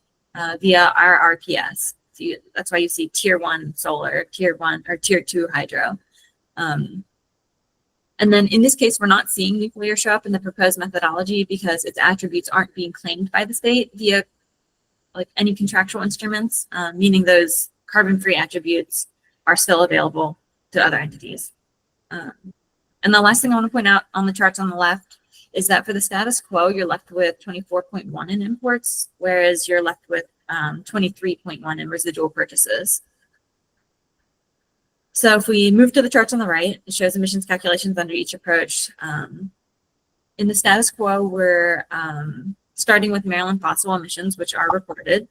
via our RPS. So that's why you see tier 1 solar, tier 1 or tier 2 hydro. And then in this case, we're not seeing nuclear show up in the proposed methodology because its attributes aren't being claimed by the state via like any contractual instruments, meaning those carbon-free attributes are still available to other entities. And the last thing I want to point out on the charts on the left is that for the status quo, you're left with 24.1 in imports, whereas you're left with 23.1 in residual purchases. So if we move to the charts on the right, it shows emissions calculations under each approach. In the status quo, we're starting with Maryland fossil emissions, which are reported.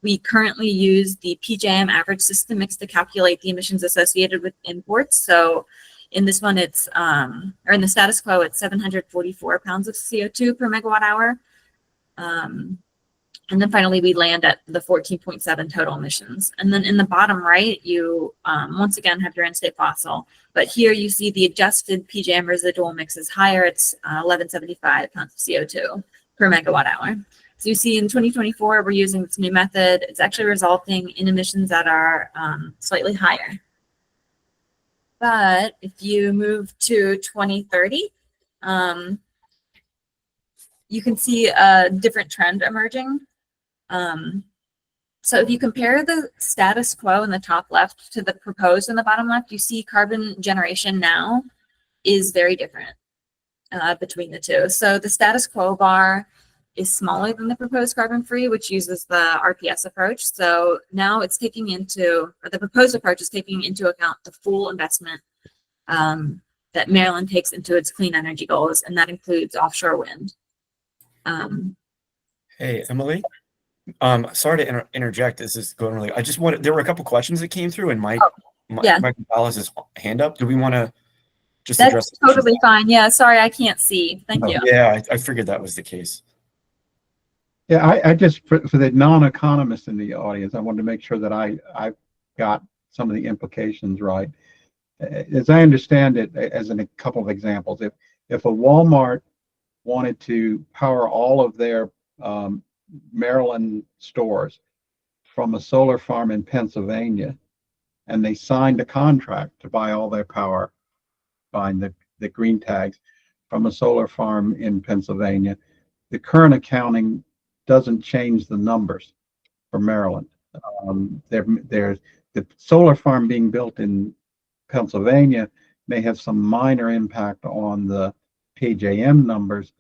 We currently use the PJM average system mix to calculate the emissions associated with imports. So in this one, it's, or in the status quo, it's 744 pounds of CO2 per megawatt hour. And then finally, we land at the 14.7 total emissions. And then in the bottom right, you once again have your in-state fossil. But here you see the adjusted PJM residual mix is higher. It's 1175 pounds of CO2 per megawatt hour. So you see in 2024, we're using this new method. It's actually resulting in emissions that are slightly higher. But if you move to 2030, you can see a different trend emerging. So if you compare the status quo in the top left to the proposed in the bottom left, you see carbon generation now is very different between the two. So the status quo bar is smaller than the proposed carbon-free, which uses the RPS approach. So now it's taking into, or the proposed approach is taking into account the full investment that Maryland takes into its clean energy goals, and that includes offshore wind. Hey, Emily. Sorry to interject. This is going really. I just wanted. There were a couple questions that came through, and Mike Gonzalez's hand up. Do we want to just address? That's totally fine. Yeah, sorry, I can't see. Thank you. Yeah, I figured that was the case. Yeah, I just, for the non-economists in the audience, I wanted to make sure that I got some of the implications right. As I understand it, as in a couple of examples, if a Walmart wanted to power all of their Maryland stores from a solar farm in Pennsylvania, and they signed a contract to buy all their power, buying the green tags from a solar farm in Pennsylvania, the current accounting doesn't change the numbers for Maryland. There's the solar farm being built in Pennsylvania may have some minor impact on the PJM numbers,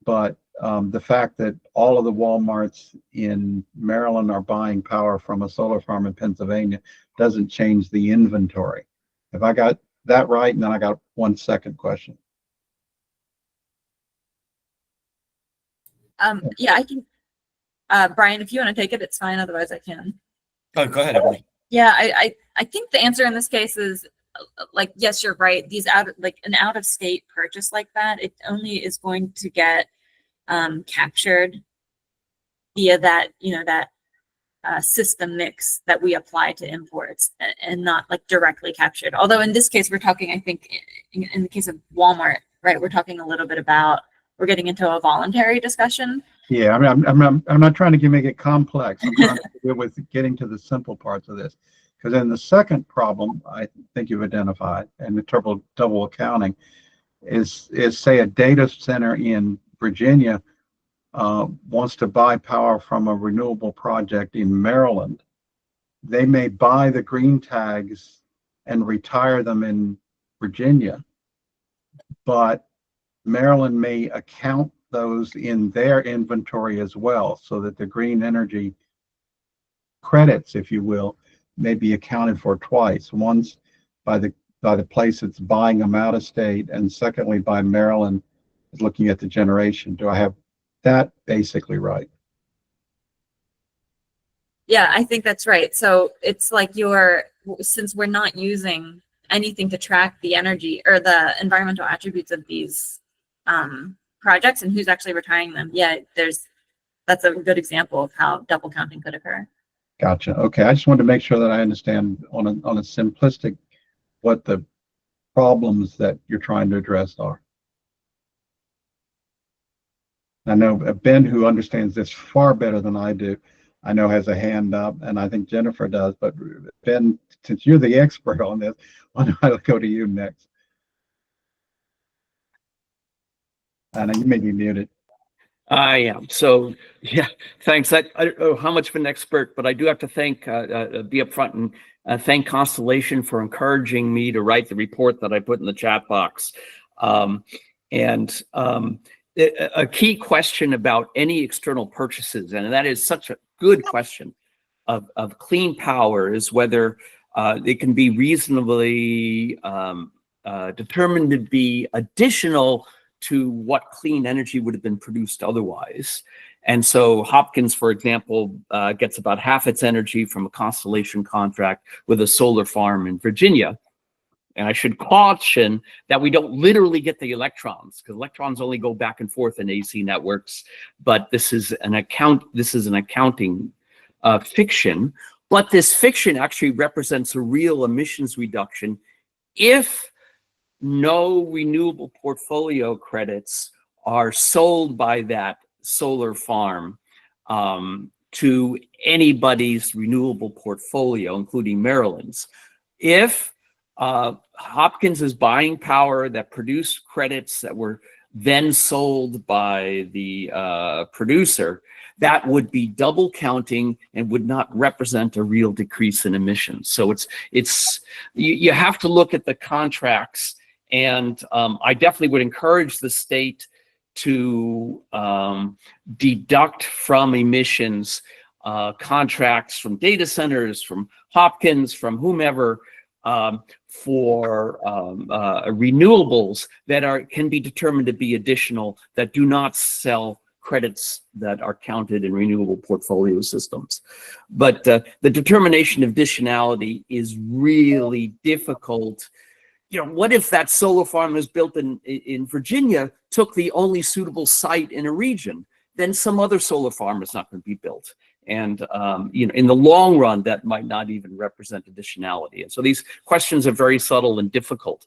but the fact that all of the Walmarts in Maryland are buying power from a solar farm in Pennsylvania doesn't change the inventory. Have I got that right? And then I got one second question. Yeah, I can, Brian, if you want to take it, it's fine. Otherwise I can. Oh, go ahead, Emily. Yeah, I think the answer in this case is like, yes, you're right. These an out of state purchase like that, it only is going to get captured via that, that system mix that we apply to imports and not like directly captured. Although in this case, we're talking, I think in the case of Walmart, right, we're talking a little bit about, we're getting into a voluntary discussion. Yeah, I mean, I'm not trying to make it complex. I'm trying to deal with getting to the simple parts of this. Because then the second problem I think you've identified, and the double accounting, is say a data center in Virginia wants to buy power from a renewable project in Maryland. They may buy the green tags and retire them in Virginia, but Maryland may account those in their inventory as well, so that the green energy credits, if you will, may be accounted for twice. Once by the place that's buying them out of state, and secondly by Maryland is looking at the generation. Do I have that basically right? Yeah, I think that's right. So it's like since we're not using anything to track the energy or the environmental attributes of these projects and who's actually retiring them. Yeah, that's a good example of how double counting could occur. Gotcha. Okay, I just wanted to make sure that I understand on a simplistic what the problems that you're trying to address are. I know Ben, who understands this far better than I do, I know has a hand up, and I think Jennifer does. But Ben, since you're the expert on this, why don't I go to you next? I know you may be muted. I am. So, yeah, thanks. I don't know how much of an expert, but I do have to be upfront and thank Constellation for encouraging me to write the report that I put in the chat box. A key question about any external purchases, and that is such a good question of clean power, is whether it can be reasonably determined to be additional to what clean energy would have been produced otherwise. And so Hopkins, for example, gets about half its energy from a Constellation contract with a solar farm in Virginia. And I should caution that we don't literally get the electrons, because electrons only go back and forth in AC networks. But this is an accounting fiction. But this fiction actually represents a real emissions reduction if no renewable portfolio credits are sold by that solar farm to anybody's renewable portfolio, including Maryland's. If Hopkins is buying power that produced credits that were then sold by the producer, that would be double counting and would not represent a real decrease in emissions. So you have to look at the contracts. And I definitely would encourage the state to deduct from emissions contracts from data centers, from Hopkins, from whomever, for renewables that can be determined to be additional, that do not sell credits that are counted in renewable portfolio systems. But the determination of additionality is really difficult. What if that solar farm was built in Virginia, took the only suitable site in a region? Then some other solar farm is not going to be built. And, in the long run, that might not even represent additionality. And so these questions are very subtle and difficult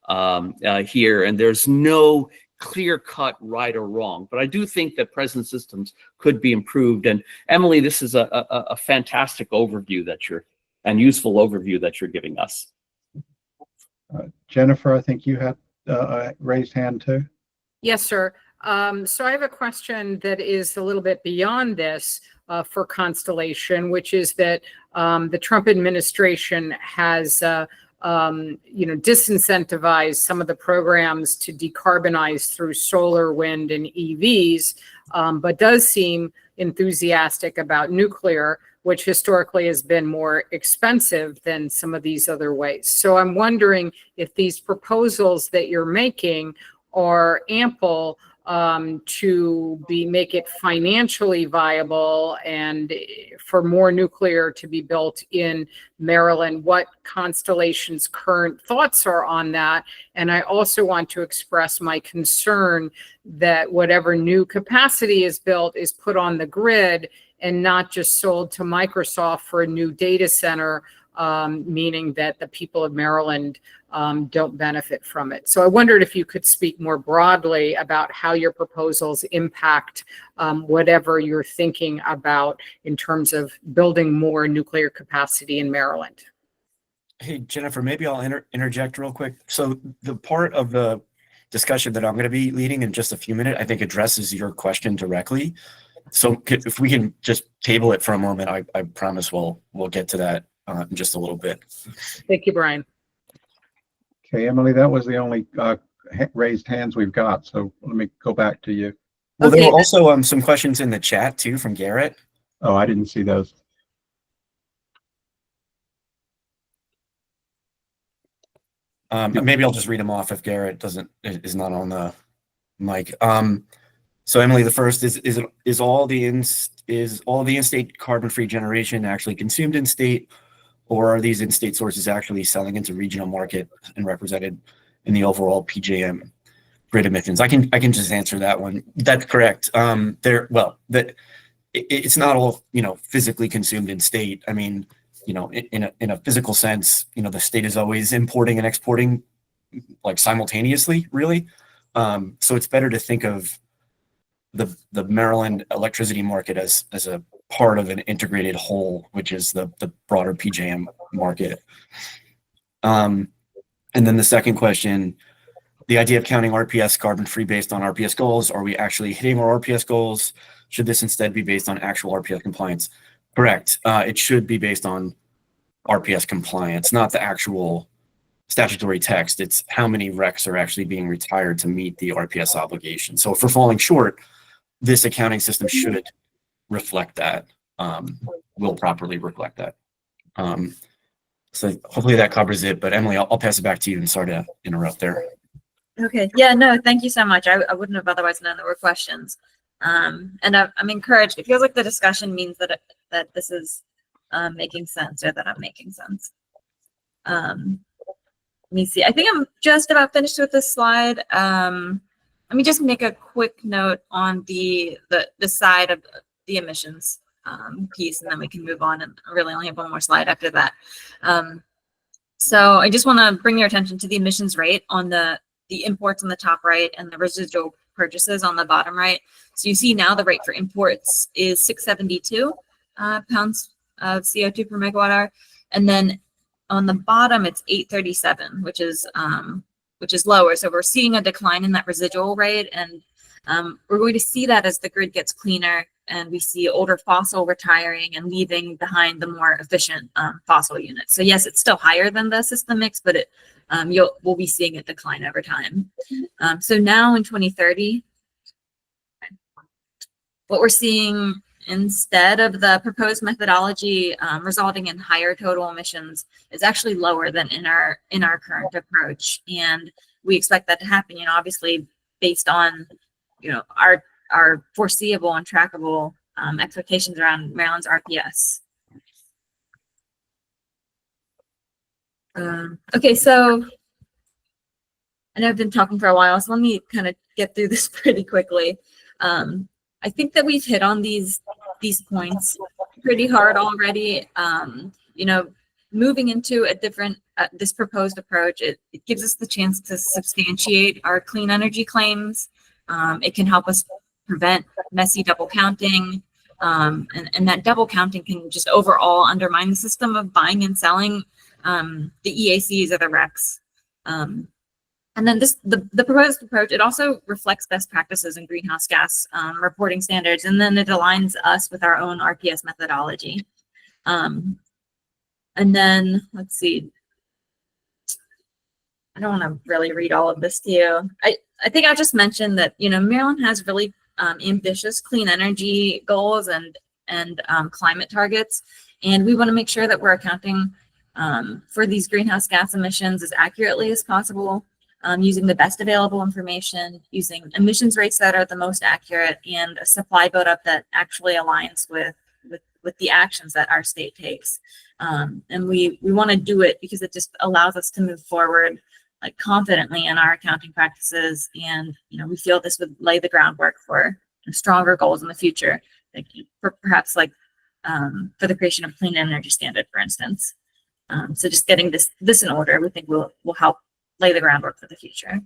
here. And there's no clear-cut right or wrong. But I do think that present systems could be improved. And Emily, this is a fantastic overview and useful overview that you're giving us. Jennifer, I think you had a raised hand too. Yes, sir. So I have a question that is a little bit beyond this for Constellation, which is that the Trump administration has disincentivize some of the programs to decarbonize through solar, wind, and EVs, but does seem enthusiastic about nuclear, which historically has been more expensive than some of these other ways. So I'm wondering if these proposals that you're making are ample to make it financially viable and for more nuclear to be built in Maryland, what Constellation's current thoughts are on that. And I also want to express my concern that whatever new capacity is built is put on the grid and not just sold to Microsoft for a new data center, meaning that the people of Maryland don't benefit from it. So I wondered if you could speak more broadly about how your proposals impact whatever you're thinking about in terms of building more nuclear capacity in Maryland. Hey, Jennifer, maybe I'll interject real quick. So the part of the discussion that I'm going to be leading in just a few minutes, I think addresses your question directly. So if we can just table it for a moment, I promise we'll get to that in just a little bit. Thank you, Brian. Okay, Emily, that was the only raised hands we've got. So let me go back to you. Well, there were also some questions in the chat too from Garrett. Oh, I didn't see those. Maybe I'll just read them off if Garrett is not on the mic. So Emily, the first is all the in-state carbon-free generation actually consumed in state, or are these in-state sources actually selling into regional market and represented in the overall PJM grid emissions? I can just answer that one. That's correct. It's not all physically consumed in state. I mean, in a physical sense, the state is always importing and exporting like simultaneously, really. So it's better to think of the Maryland electricity market as a part of an integrated whole, which is the broader PJM market. And then the second question, the idea of counting RPS carbon free based on RPS goals, are we actually hitting our RPS goals? Should this instead be based on actual RPS compliance? Correct. It should be based on RPS compliance, not the actual statutory text. It's how many RECs are actually being retired to meet the RPS obligation. So if we're falling short, this accounting system should reflect that, will properly reflect that. So hopefully that covers it, but Emily, I'll pass it back to you and sorry to interrupt there. Okay. Yeah, no, thank you so much. I wouldn't have otherwise known there were questions. And I'm encouraged. It feels like the discussion means that this is making sense, or that I'm making sense. Let me see. I think I'm just about finished with this slide. Let me just make a quick note on the side of the emissions piece, and then we can move on. And I really only have one more slide after that. So I just want to bring your attention to the emissions rate on the imports on the top right and the residual purchases on the bottom right. So you see now the rate for imports is 672 pounds of CO2 per megawatt hour, and then on the bottom it's 837, which is lower. So we're seeing a decline in that residual rate, and we're going to see that as the grid gets cleaner and we see older fossil retiring and leaving behind the more efficient fossil units. So yes, it's still higher than the system mix, but we'll be seeing it decline over time. So now in 2030, what we're seeing instead of the proposed methodology resulting in higher total emissions is actually lower than in our current approach, and we expect that to happen. Obviously based on our foreseeable and trackable expectations around Maryland's RPS. Okay, so I know I've been talking for a while, so let me kind of get through this pretty quickly. I think that we've hit on these points pretty hard already. Moving into a different this proposed approach, it gives us the chance to substantiate our clean energy claims. It can help us prevent messy double counting, and that double counting can just overall undermine the system of buying and selling the EACs or the RECs. And then the proposed approach, it also reflects best practices in greenhouse gas reporting standards, and then it aligns us with our own RPS methodology. And then let's see. I don't want to really read all of this to you. I think I'll just mention that, Maryland has really ambitious clean energy goals and climate targets. And we want to make sure that we're accounting for these greenhouse gas emissions as accurately as possible, using the best available information, using emissions rates that are the most accurate, and a supply buildup that actually aligns with the actions that our state takes. And we want to do it because it just allows us to move forward like confidently in our accounting practices. And, we feel this would lay the groundwork for stronger goals in the future, like for perhaps like for the creation of clean energy standard, for instance. So just getting this in order, we think will help lay the groundwork for the future.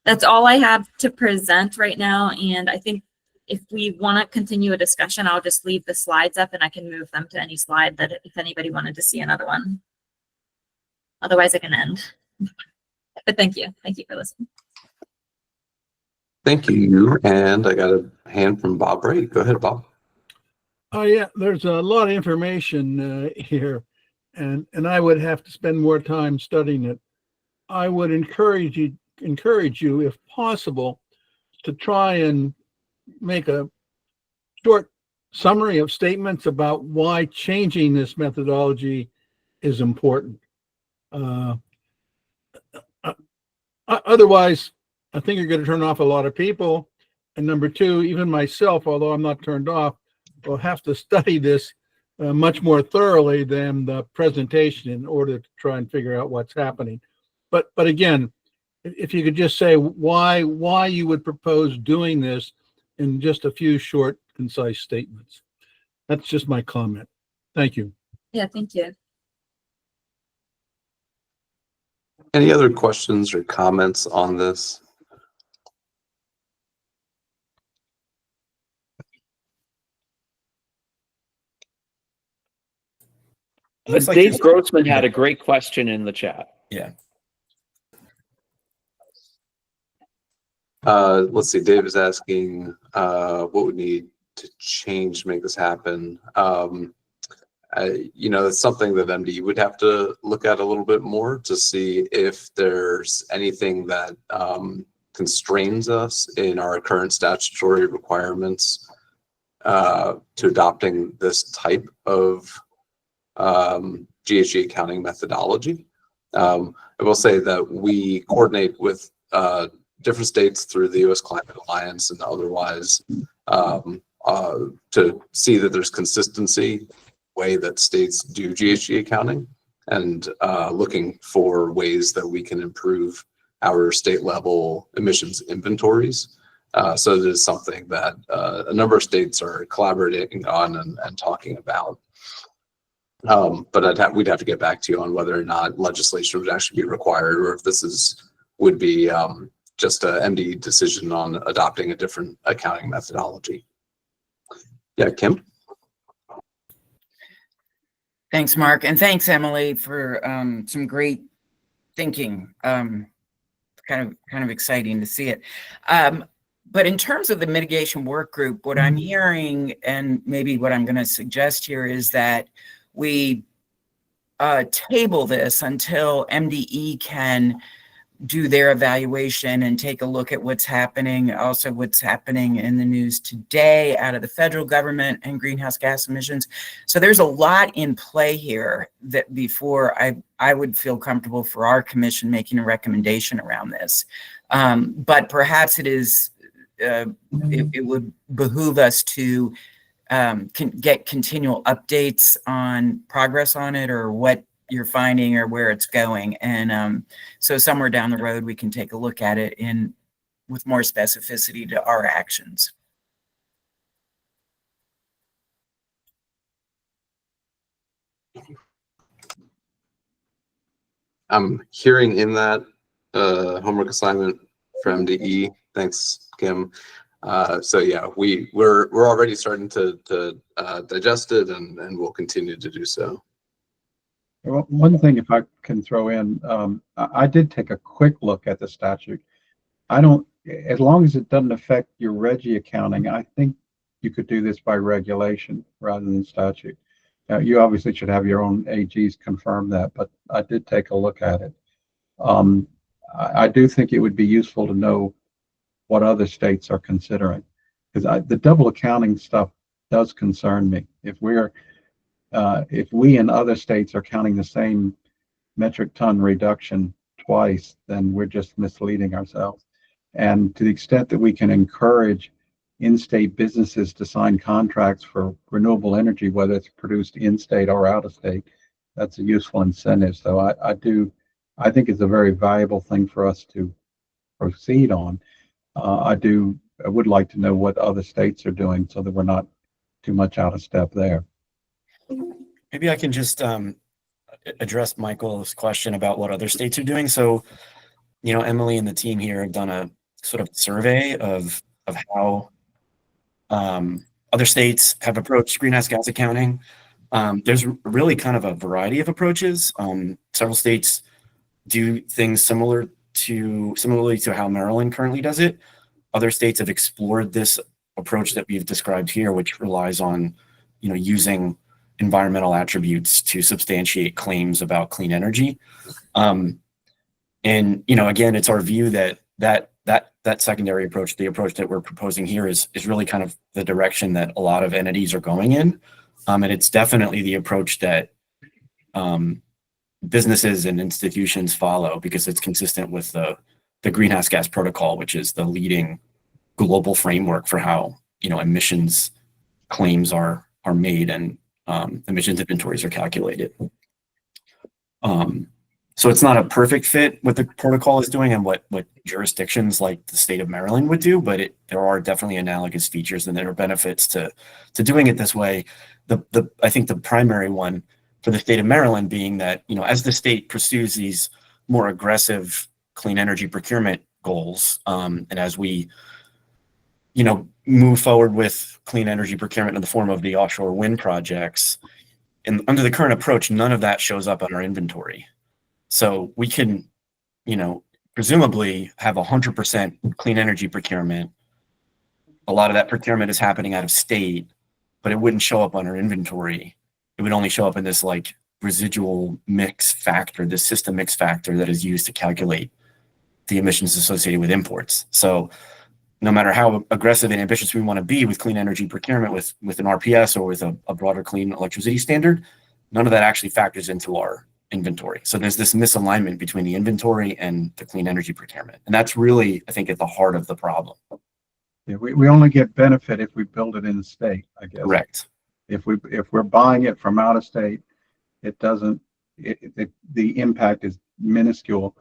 That's all I have to present right now. And I think if we want to continue a discussion, I'll just leave the slides up and I can move them to any slide that if anybody wanted to see another one. Otherwise I can end. But thank you. Thank you for listening. Thank you. And I got a hand from Bob Ray. Go ahead, Bob. Oh yeah, there's a lot of information here, and I would have to spend more time studying it. I would encourage you, if possible, to try and make a short summary of statements about why changing this methodology is important. Otherwise, I think you're going to turn off a lot of people. And number two, even myself, although I'm not turned off, will have to study this much more thoroughly than the presentation in order to try and figure out what's happening. But again, if you could just say why you would propose doing this in just a few short, concise statements. That's just my comment. Thank you. Yeah, thank you. Any other questions or comments on this? Looks like Dave there's- Grossman had a great question in the chat. Yeah. Let's see, Dave is asking what would need to change to make this happen. It's something that MD would have to look at a little bit more to see if there's anything that constrains us in our current statutory requirements to adopting this type of GHG accounting methodology. I will say that we coordinate with different states through the U.S. Climate Alliance and otherwise to see that there's consistency way that states do GHG accounting, and looking for ways that we can improve our state level emissions inventories. So it is something that a number of states are collaborating on and talking about. But we'd have to get back to you on whether or not legislation would actually be required, or if this would be just a MD decision on adopting a different accounting methodology. Yeah, Kim? Thanks, Mark, and thanks, Emily, for some great thinking. Kind of exciting to see it. But in terms of the mitigation work group, what I'm hearing, and maybe what I'm going to suggest here, is that we table this until MDE can do their evaluation and take a look at what's happening, also what's happening in the news today out of the federal government and greenhouse gas emissions. So there's a lot in play here that before I would feel comfortable for our commission making a recommendation around this. But perhaps it is, it would behoove us to get continual updates on progress on it, or what you're finding or where it's going. And so somewhere down the road, we can take a look at it with more specificity to our actions. I'm hearing in that homework assignment from MDE. Thanks, Kim. So yeah, we're already starting to digest it, and we'll continue to do so. Well, one thing, if I can throw in, I did take a quick look at the statute. As long as it doesn't affect your RGGI accounting, I think you could do this by regulation rather than statute. You obviously should have your own AGs confirm that, but I did take a look at it. I do think it would be useful to know what other states are considering, because the double accounting stuff does concern me. If we and other states are counting the same metric ton reduction twice, then we're just misleading ourselves. And to the extent that we can encourage in-state businesses to sign contracts for renewable energy, whether it's produced in-state or out of state, that's a useful incentive. So I think it's a very valuable thing for us to proceed on. I would like to know what other states are doing so that we're not too much out of step there. Maybe I can just address Michael's question about what other states are doing. So, Emily and the team here have done a sort of survey of how other states have approached greenhouse gas accounting. There's really kind of a variety of approaches. Several states do things similarly to how Maryland currently does it. Other states have explored this approach that we've described here, which relies on, using environmental attributes to substantiate claims about clean energy. And, again, it's our view that secondary approach, the approach that we're proposing here, is really kind of the direction that a lot of entities are going in. And it's definitely the approach that businesses and institutions follow, because it's consistent with the Greenhouse Gas Protocol, which is the leading global framework for how emissions claims are made and emissions inventories are calculated. So it's not a perfect fit what the protocol is doing and what jurisdictions like the state of Maryland would do, but there are definitely analogous features and there are benefits to doing it this way. I think the primary one for the state of Maryland being that, as the state pursues these more aggressive clean energy procurement goals, and as we, move forward with clean energy procurement in the form of the offshore wind projects, and under the current approach, none of that shows up on our inventory. So we can, presumably have 100% clean energy procurement. A lot of that procurement is happening out of state, but it wouldn't show up on our inventory. It would only show up in this residual mix factor, this system mix factor that is used to calculate the emissions associated with imports. So no matter how aggressive and ambitious we want to be with clean energy procurement with an RPS or with a broader clean electricity standard, none of that actually factors into our inventory. So there's this misalignment between the inventory and the clean energy procurement. And that's really, I think, at the heart of the problem. Yeah, we only get benefit if we build it in the state, I guess. Correct. If we're buying it from out of state, the impact is minuscule.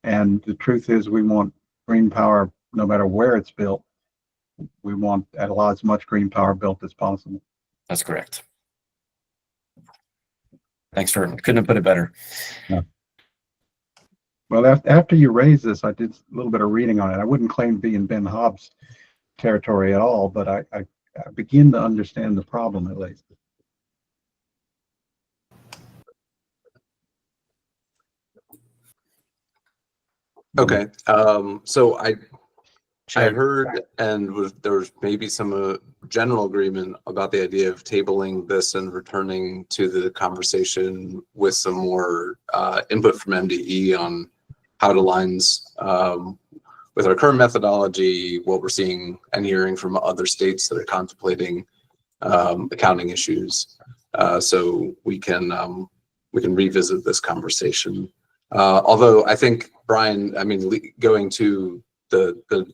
And the truth is, we want green power no matter where it's built. We want as much green power built as possible. That's correct. Thanks couldn't have put it better. Yeah. Well, after you raised this, I did a little bit of reading on it. I wouldn't claim to be in Ben Hobbs territory at all, but I begin to understand the problem at least. Okay, so I heard, and there was maybe some general agreement about the idea of tabling this and returning to the conversation with some more input from MDE on how it aligns with our current methodology, what we're seeing and hearing from other states that are contemplating accounting issues, so we can revisit this conversation. Although I think, Brian, going to the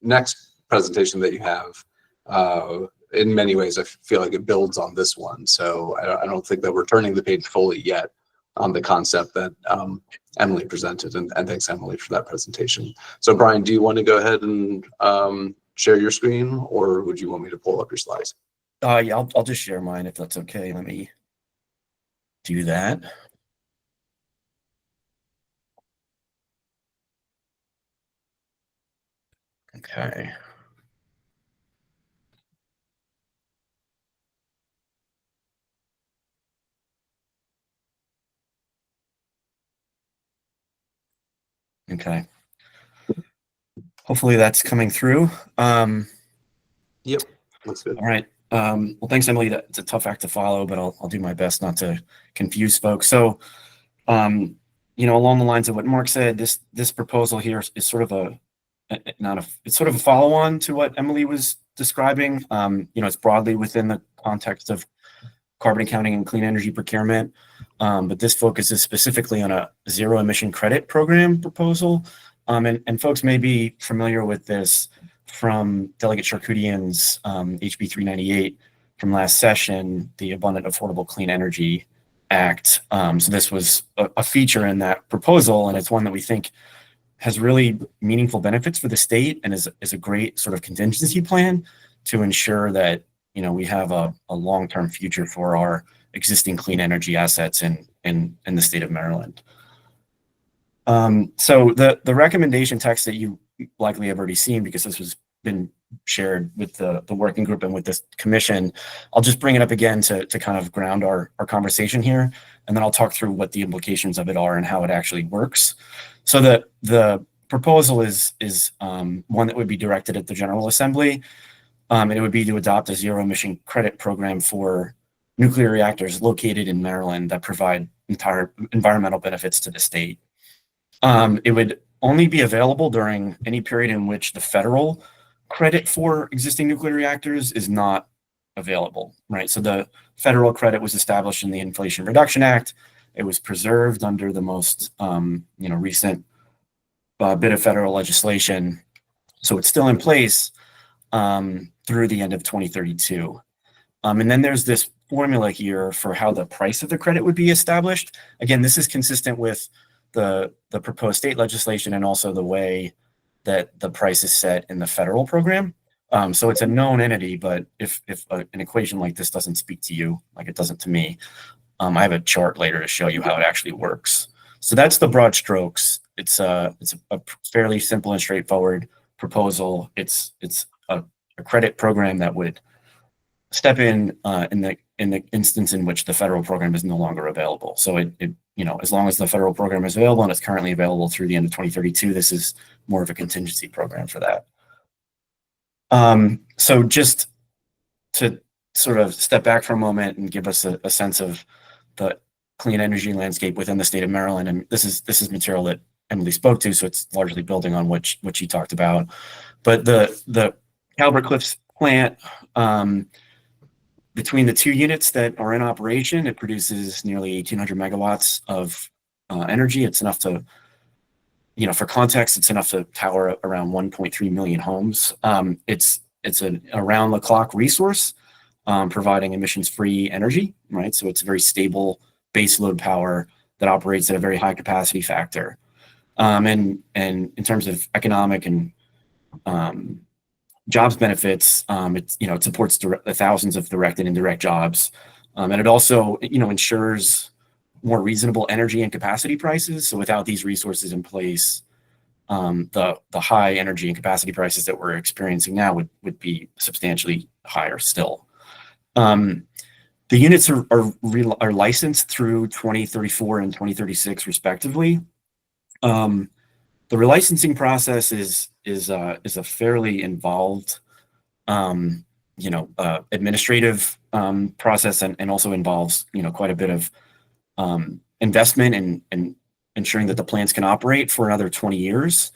next presentation that you have, in many ways, I feel like it builds on this one. So I don't think that we're turning the page fully yet on the concept that Emily presented, and thanks, Emily, for that presentation. So Brian, do you want to go ahead and share your screen, or would you want me to pull up your slides? Yeah, I'll just share mine if that's okay. Let me do that. Okay. Okay. Hopefully that's coming through. Yep, that's good. All right. Well, thanks, Emily. It's a tough act to follow, but I'll do my best not to confuse folks. So, along the lines of what Mark said, this proposal here is sort of it's sort of a follow-on to what Emily was describing. It's broadly within the context of carbon accounting and clean energy procurement, but this focuses specifically on a zero emission credit program proposal. And folks may be familiar with this from Delegate Charkoudian's HB 398 from last session, the Abundant Affordable Clean Energy Act. So this was a feature in that proposal, and it's one that we think has really meaningful benefits for the state and is a great sort of contingency plan to ensure that we have a long-term future for our existing clean energy assets in the state of Maryland. So the recommendation text that you likely have already seen, because this has been shared with the working group and with this commission, I'll just bring it up again to kind of ground our conversation here, and then I'll talk through what the implications of it are and how it actually works. So the proposal is one that would be directed at the General Assembly, and it would be to adopt a zero emission credit program for nuclear reactors located in Maryland that provide entire environmental benefits to the state. It would only be available during any period in which the federal credit for existing nuclear reactors is not available, right? So the federal credit was established in the Inflation Reduction Act. It was preserved under the most recent bit of federal legislation. So it's still in place through the end of 2032. And then there's this formula here for how the price of the credit would be established. Again, this is consistent with the proposed state legislation and also the way that the price is set in the federal program. So it's a known entity, but if an equation like this doesn't speak to you, like it doesn't to me, I have a chart later to show you how it actually works. So that's the broad strokes. It's a fairly simple and straightforward proposal. It's a credit program that would step in the instance in which the federal program is no longer available. So it as long as the federal program is available, and it's currently available through the end of 2032, this is more of a contingency program for that. So just to sort of step back for a moment and give us a sense of the clean energy landscape within the state of Maryland, and this is material that Emily spoke to, so it's largely building on what she talked about. But the Calvert Cliffs plant, between the two units that are in operation, it produces nearly 1,800 megawatts of energy. It's enough to, for context, it's enough to power around 1.3 million homes. It's an around-the-clock resource, providing emissions-free energy, right? So it's a very stable baseload power that operates at a very high capacity factor. And in terms of economic and jobs benefits, it supports thousands of direct and indirect jobs, and it also ensures more reasonable energy and capacity prices. So without these resources in place, the high energy and capacity prices that we're experiencing now would be substantially higher still. The units are licensed through 2034 and 2036 respectively. The relicensing process is a fairly involved, administrative process, and also involves quite a bit of investment and ensuring that the plants can operate for another 20 years.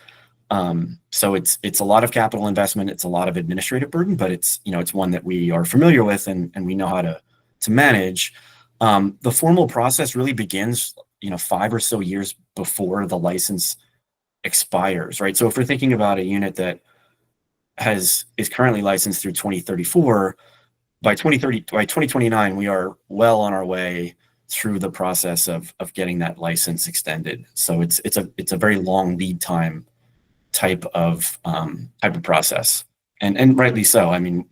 So it's a lot of capital investment, it's a lot of administrative burden, but it's one that we are familiar with and we know how to manage. The formal process really begins 5 or so years before the license expires, right? So if we're thinking about a unit that is currently licensed through 2034, by 2029, we are well on our way through the process of getting that license extended. So it's a very long lead time type of process, and rightly so. I mean,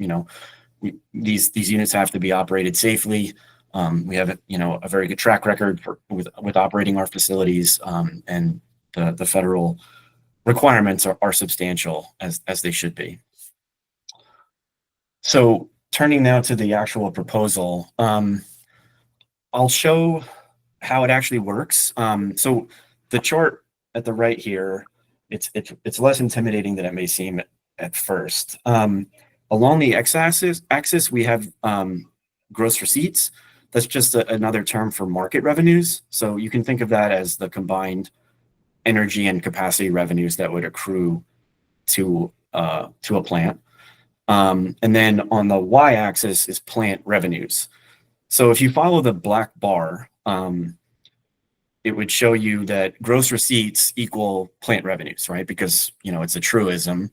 these units have to be operated safely. We have a very good track record with operating our facilities, and the federal requirements are substantial as they should be. So turning now to the actual proposal, I'll show how it actually works. So the chart at the right here, it's less intimidating than it may seem at first. Along the x-axis, we have gross receipts. That's just another term for market revenues. So you can think of that as the combined energy and capacity revenues that would accrue to a plant. And then on the y-axis is plant revenues. So if you follow the black bar, it would show you that gross receipts equal plant revenues, right? Because, you know, it's a truism.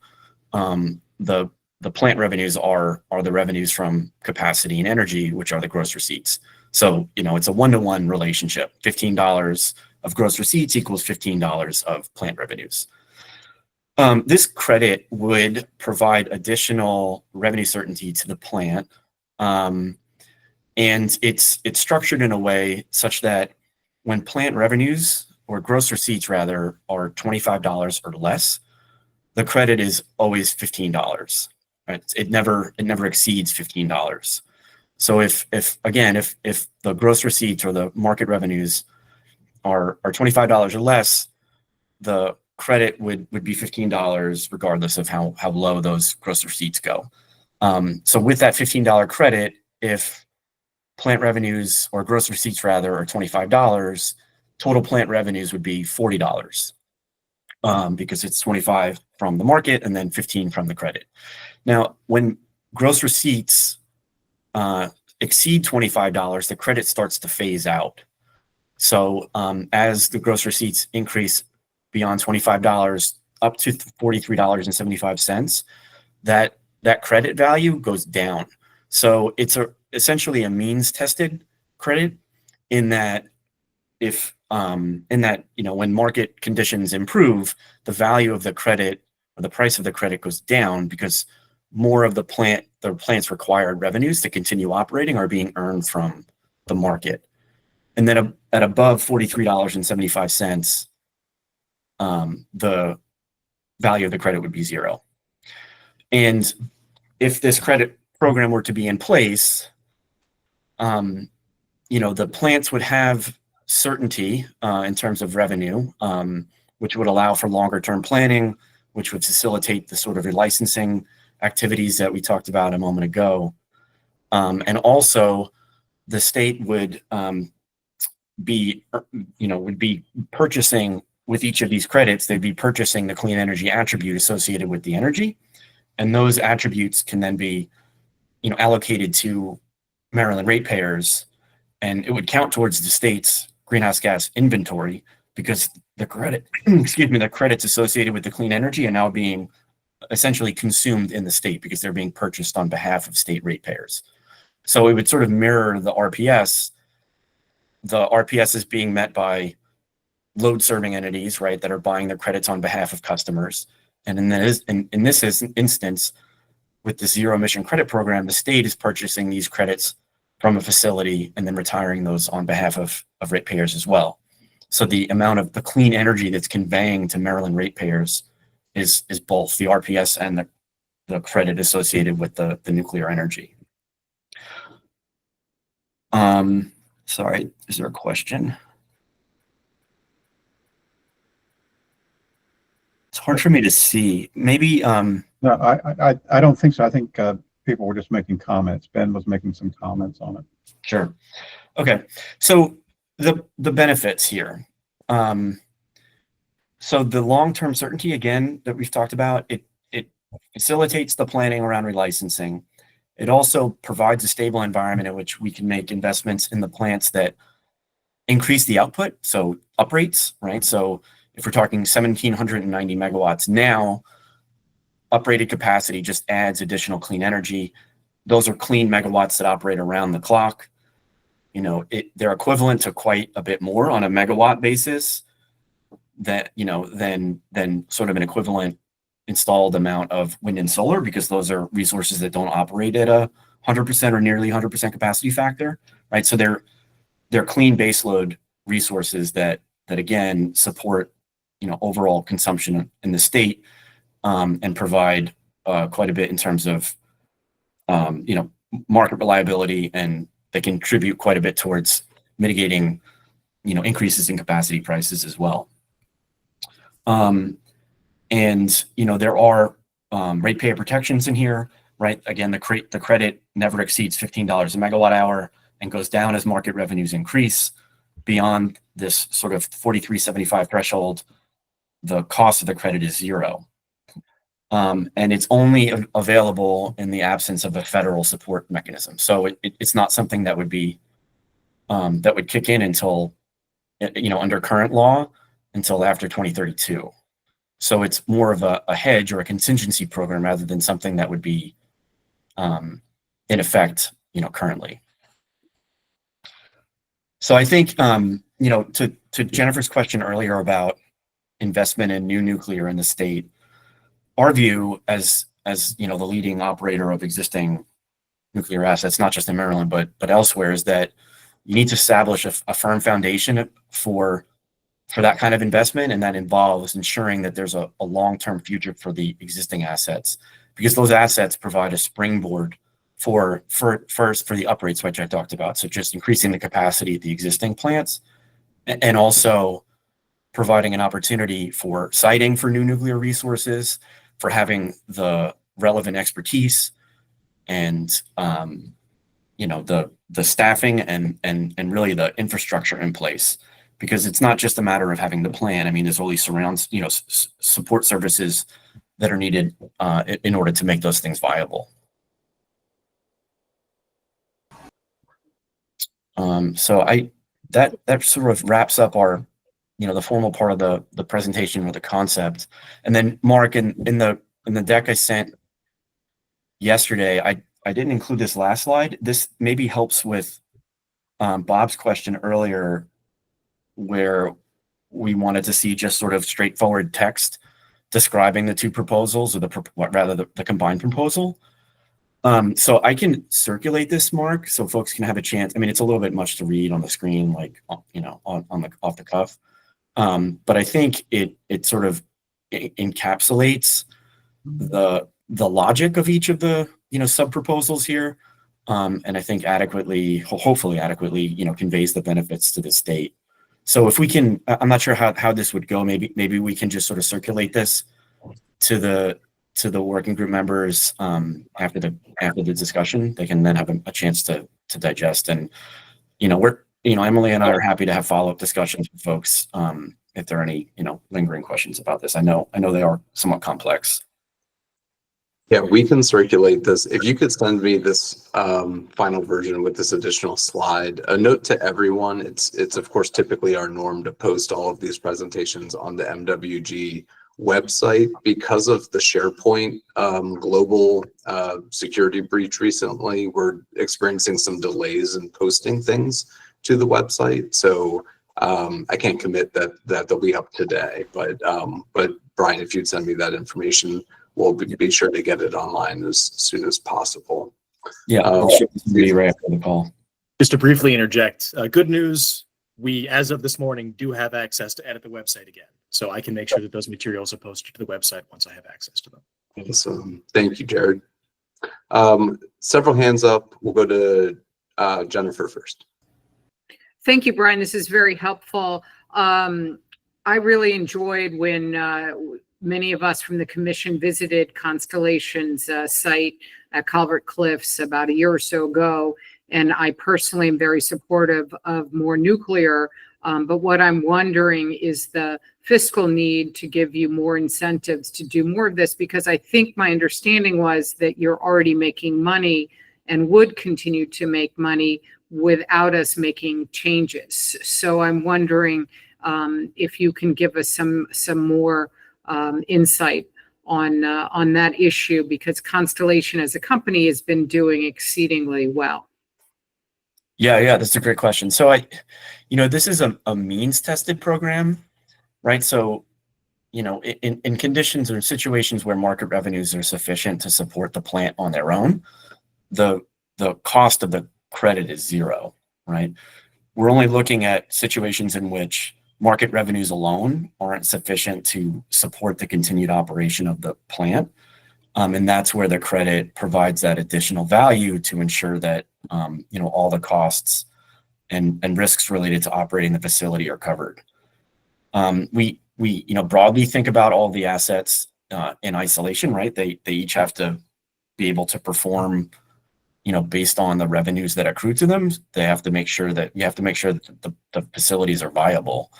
The plant revenues are the revenues from capacity and energy, which are the gross receipts. So, you know, it's a one-to-one relationship. $15 of gross receipts equals $15 of plant revenues. This credit would provide additional revenue certainty to the plant. And it's structured in a way such that when plant revenues or gross receipts rather are $25 or less, the credit is always $15. Right? It never exceeds $15. So if the gross receipts or the market revenues are $25 or less, the credit would be $15 regardless of how low those gross receipts go. So with that $15 credit, if plant revenues or gross receipts rather are $25, total plant revenues would be $40 because it's 25 from the market and then 15 from the credit. Now, when gross receipts exceed $25, the credit starts to phase out. So as the gross receipts increase beyond $25 up to $43.75, that credit value goes down. So it's essentially a means tested credit in that when market conditions improve, the value of the credit or the price of the credit goes down because more of the plant's required revenues to continue operating are being earned from the market. And then at above $43.75, the value of the credit would be zero. And if this credit program were to be in place, the plants would have certainty in terms of revenue, which would allow for longer term planning, which would facilitate the sort of relicensing activities that we talked about a moment ago. And also the state would be purchasing with each of these credits, they'd be purchasing the clean energy attribute associated with the energy. And those attributes can then be, allocated to Maryland ratepayers, and it would count towards the state's greenhouse gas inventory because the credits associated with the clean energy are now being essentially consumed in the state because they're being purchased on behalf of state ratepayers. So it would sort of mirror the RPS. The RPS is being met by load serving entities, right, that are buying their credits on behalf of customers. And in this instance, with the zero emission credit program, the state is purchasing these credits from a facility and then retiring those on behalf of ratepayers as well. So the amount of the clean energy that's conveying to Maryland ratepayers is both the RPS and the credit associated with the nuclear energy. Sorry, is there a question? It's hard for me to see. Maybe. No, I don't think so. I think people were just making comments. Ben was making some comments on it. Sure. Okay. So the benefits here. So the long-term certainty, again, that we've talked about, it facilitates the planning around relicensing. It also provides a stable environment in which we can make investments in the plants that increase the output, so uprates, right? So if we're talking 1,790 megawatts now, uprated capacity just adds additional clean energy. Those are clean megawatts that operate around the clock. They're equivalent to quite a bit more on a megawatt basis than sort of an equivalent installed amount of wind and solar, because those are resources that don't operate at 100% or nearly 100% capacity factor, right? So they're clean baseload resources that again support overall consumption in the state and provide quite a bit in terms of market reliability, and they contribute quite a bit towards mitigating increases in capacity prices as well. And there are ratepayer protections in here. right? Again, the credit never exceeds $15 a megawatt hour and goes down as market revenues increase. Beyond this sort of 43.75 threshold, the cost of the credit is zero. And it's only available in the absence of a federal support mechanism. So it's not something that would be that would kick in until, under current law, until after 2032. So it's more of a hedge or a contingency program rather than something that would be in effect, currently. So I think, to Jennifer's question earlier about investment in new nuclear in the state, our view as the leading operator of existing nuclear assets, not just in Maryland, but elsewhere, is that you need to establish a firm foundation for that kind of investment. And that involves ensuring that there's a long-term future for the existing assets, because those assets provide a springboard for the upgrade switch I talked about. So just increasing the capacity at the existing plants, and also providing an opportunity for siting for new nuclear resources, for having the relevant expertise and the staffing and really the infrastructure in place, because it's not just a matter of having the plan. I mean, there's all these support services that are needed in order to make those things viable. So that sort of wraps up our, the formal part of the presentation with the concept. And then Mark, in the deck I sent yesterday, I didn't include this last slide. This maybe helps with Bob's question earlier, where we wanted to see just sort of straightforward text describing the two proposals, or the combined proposal. So I can circulate this, Mark, so folks can have a chance. I mean, it's a little bit much to read on the screen, like, off the cuff. But I think it sort of encapsulates the logic of each of the, sub proposals here. And I think hopefully adequately, conveys the benefits to the state. So if we can, I'm not sure how this would go. Maybe we can just sort of circulate this to the working group members after the discussion. They can then have a chance to digest. And Emily and I are happy to have follow-up discussions with folks if there are any lingering questions about this. I know they are somewhat complex. Yeah, we can circulate this. If you could send me this final version with this additional slide. A note to everyone, it's of course typically our norm to post all of these presentations on the MWG website. Because of the SharePoint global security breach recently, we're experiencing some delays in posting things to the website. So I can't commit that they'll be up today, but Brian, if you'd send me that information, we'll be sure to get it online as soon as possible. Yeah, I'll ship this to you right after the call. Just to briefly interject, good news, we, as of this morning, do have access to edit the website again. So I can make sure that those materials are posted to the website once I have access to them. Awesome. Thank you, Jared. Several hands up. We'll go to Jennifer first. Thank you, Brian. This is very helpful. I really enjoyed when many of us from the commission visited Constellation's site at Calvert Cliffs about a year or so ago. And I personally am very supportive of more nuclear. But what I'm wondering is the fiscal need to give you more incentives to do more of this, because I think my understanding was that you're already making money and would continue to make money without us making changes. So I'm wondering if you can give us some more insight on that issue, because Constellation as a company has been doing exceedingly well. Yeah, that's a great question. So this is a means tested program, right? So, in conditions or situations where market revenues are sufficient to support the plant on their own, the cost of the credit is zero, right? We're only looking at situations in which market revenues alone aren't sufficient to support the continued operation of the plant. And that's where the credit provides that additional value to ensure that, all the costs and risks related to operating the facility are covered. We broadly think about all the assets in isolation, right? They each have to be able to perform, based on the revenues that accrue to them. They have to make sure that the facilities are viable.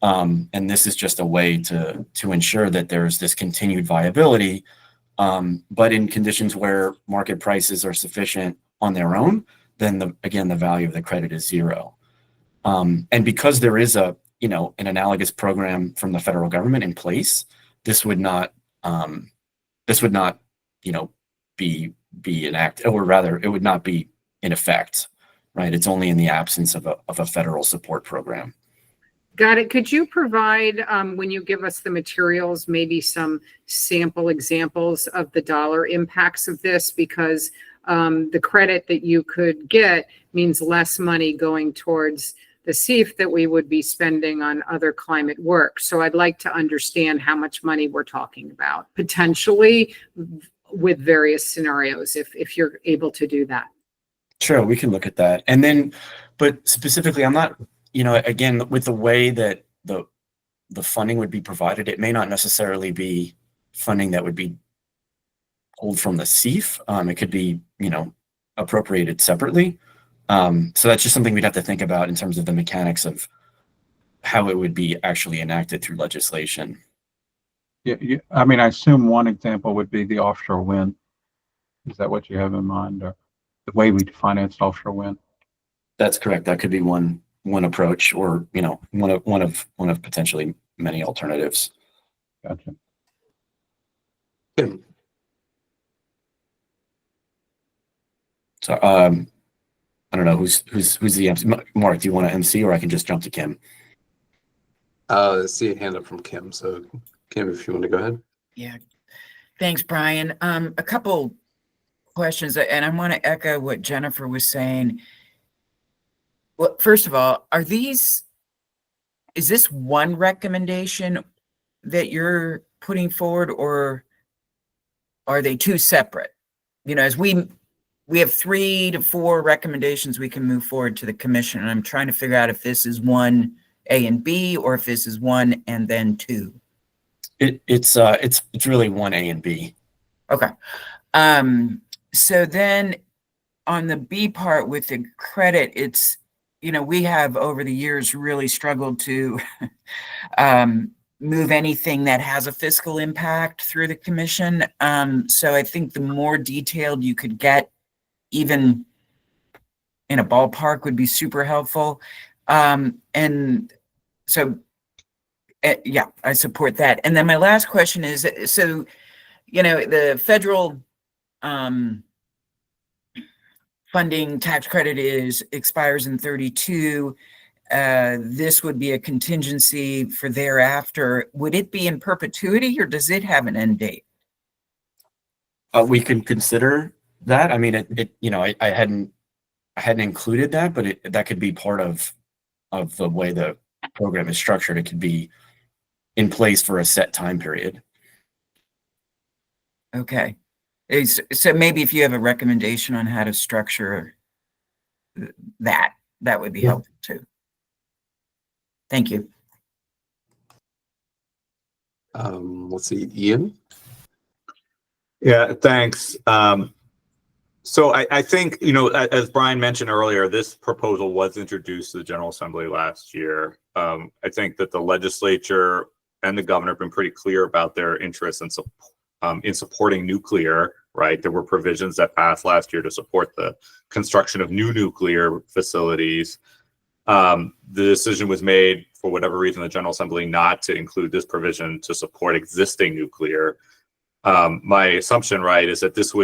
And this is just a way to ensure that there's this continued viability, but in conditions where market prices are sufficient on their own, then the value of the credit is zero. And because there is an analogous program from the federal government in place, this would not be enacted, or rather, it would not be in effect, right? It's only in the absence of a federal support program. Got it. Could you provide, when you give us the materials, maybe some sample examples of the dollar impacts of this? Because the credit that you could get means less money going towards the SEEF that we would be spending on other climate work. So I'd like to understand how much money we're talking about, potentially with various scenarios, if you're able to do that. Sure, we can look at that. And then, but specifically, I'm not, again, with the way that the funding would be provided, it may not necessarily be funding that would be pulled from the SEEF. It could be, appropriated separately. So that's just something we'd have to think about in terms of the mechanics of how it would be actually enacted through legislation. Yeah, I mean, I assume one example would be the offshore wind. Is that what you have in mind, or the way we finance offshore wind? That's correct. That could be one approach, or one of potentially many alternatives. Gotcha. Kim. So I don't know who's the MC. Mark, do you want to MC, or I can just jump to Kim? I see a hand up from Kim. So Kim, if you want to go ahead. Yeah. Thanks, Brian. A couple questions, and I want to echo what Jennifer was saying. Well, first of all, is this one recommendation that you're putting forward, or are they two separate? As we have 3 to 4 recommendations we can move forward to the commission, and I'm trying to figure out if this is 1 A and B, or if this is 1 and then 2. It's really 1 A and B. Okay. So then on the B part with the credit, it's, we have over the years really struggled to move anything that has a fiscal impact through the commission. So I think the more detailed you could get, even in a ballpark, would be super helpful. And so, yeah, I support that. And then my last question is, so, the federal funding tax credit expires in 32. This would be a contingency for thereafter. Would it be in perpetuity, or does it have an end date? We can consider that. I mean, I hadn't included that, but that could be part of the way the program is structured. It could be in place for a set time period. Okay. So maybe if you have a recommendation on how to structure that would be helpful too. Thank you. Let's see, Ian. Yeah, thanks. So I think, as Brian mentioned earlier, this proposal was introduced to the General Assembly last year. I think that the legislature and the governor have been pretty clear about their interest in supporting nuclear, right? There were provisions that passed last year to support the construction of new nuclear facilities. The decision was made, for whatever reason, the General Assembly not to include this provision to support existing nuclear. My assumption, right, is that this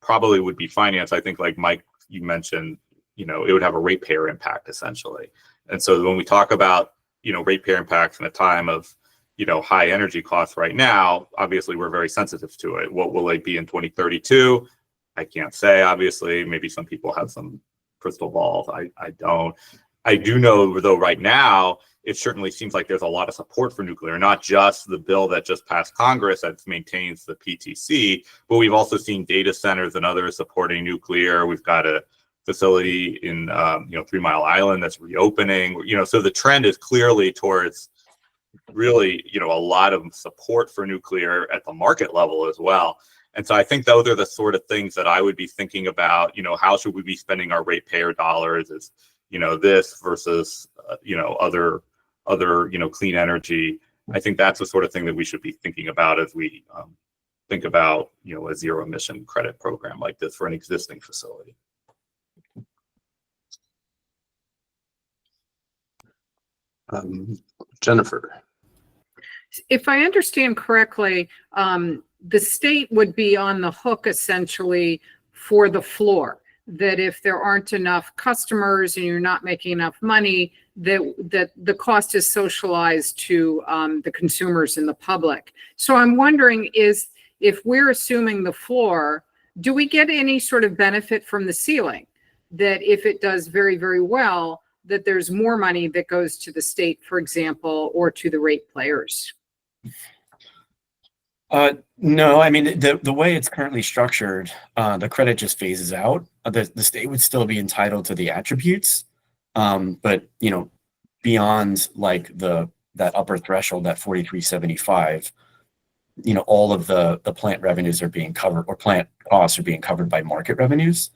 probably would be financed. I think, like Mike, you mentioned, it would have a ratepayer impact essentially. And so when we talk about, ratepayer impacts in a time of, high energy costs right now, obviously we're very sensitive to it. What will it be in 2032? I can't say, obviously. Maybe some people have some crystal balls. I don't. I do know, though, right now, it certainly seems like there's a lot of support for nuclear, not just the bill that just passed Congress that maintains the PTC, but we've also seen data centers and others supporting nuclear. We've got a facility in, 3 Mile Island that's reopening, so the trend is clearly towards really, a lot of support for nuclear at the market level as well. And so I think those are the sort of things that I would be thinking about, how should we be spending our ratepayer dollars? Is, this versus, other, clean energy. I think that's the sort of thing that we should be thinking about as we think about, a zero emission credit program like this for an existing facility. Jennifer. If I understand correctly, the state would be on the hook essentially for the floor. That if there aren't enough customers and you're not making enough money, that the cost is socialized to the consumers and the public. So I'm wondering is if we're assuming the floor, do we get any sort of benefit from the ceiling? That if it does very, very well, that there's more money that goes to the state, for example, or to the rate players? No, I mean, the way it's currently structured, the credit just phases out. The state would still be entitled to the attributes. But, beyond like that upper threshold, that 4375, all of the plant revenues are being covered, or plant costs are being covered by market revenues.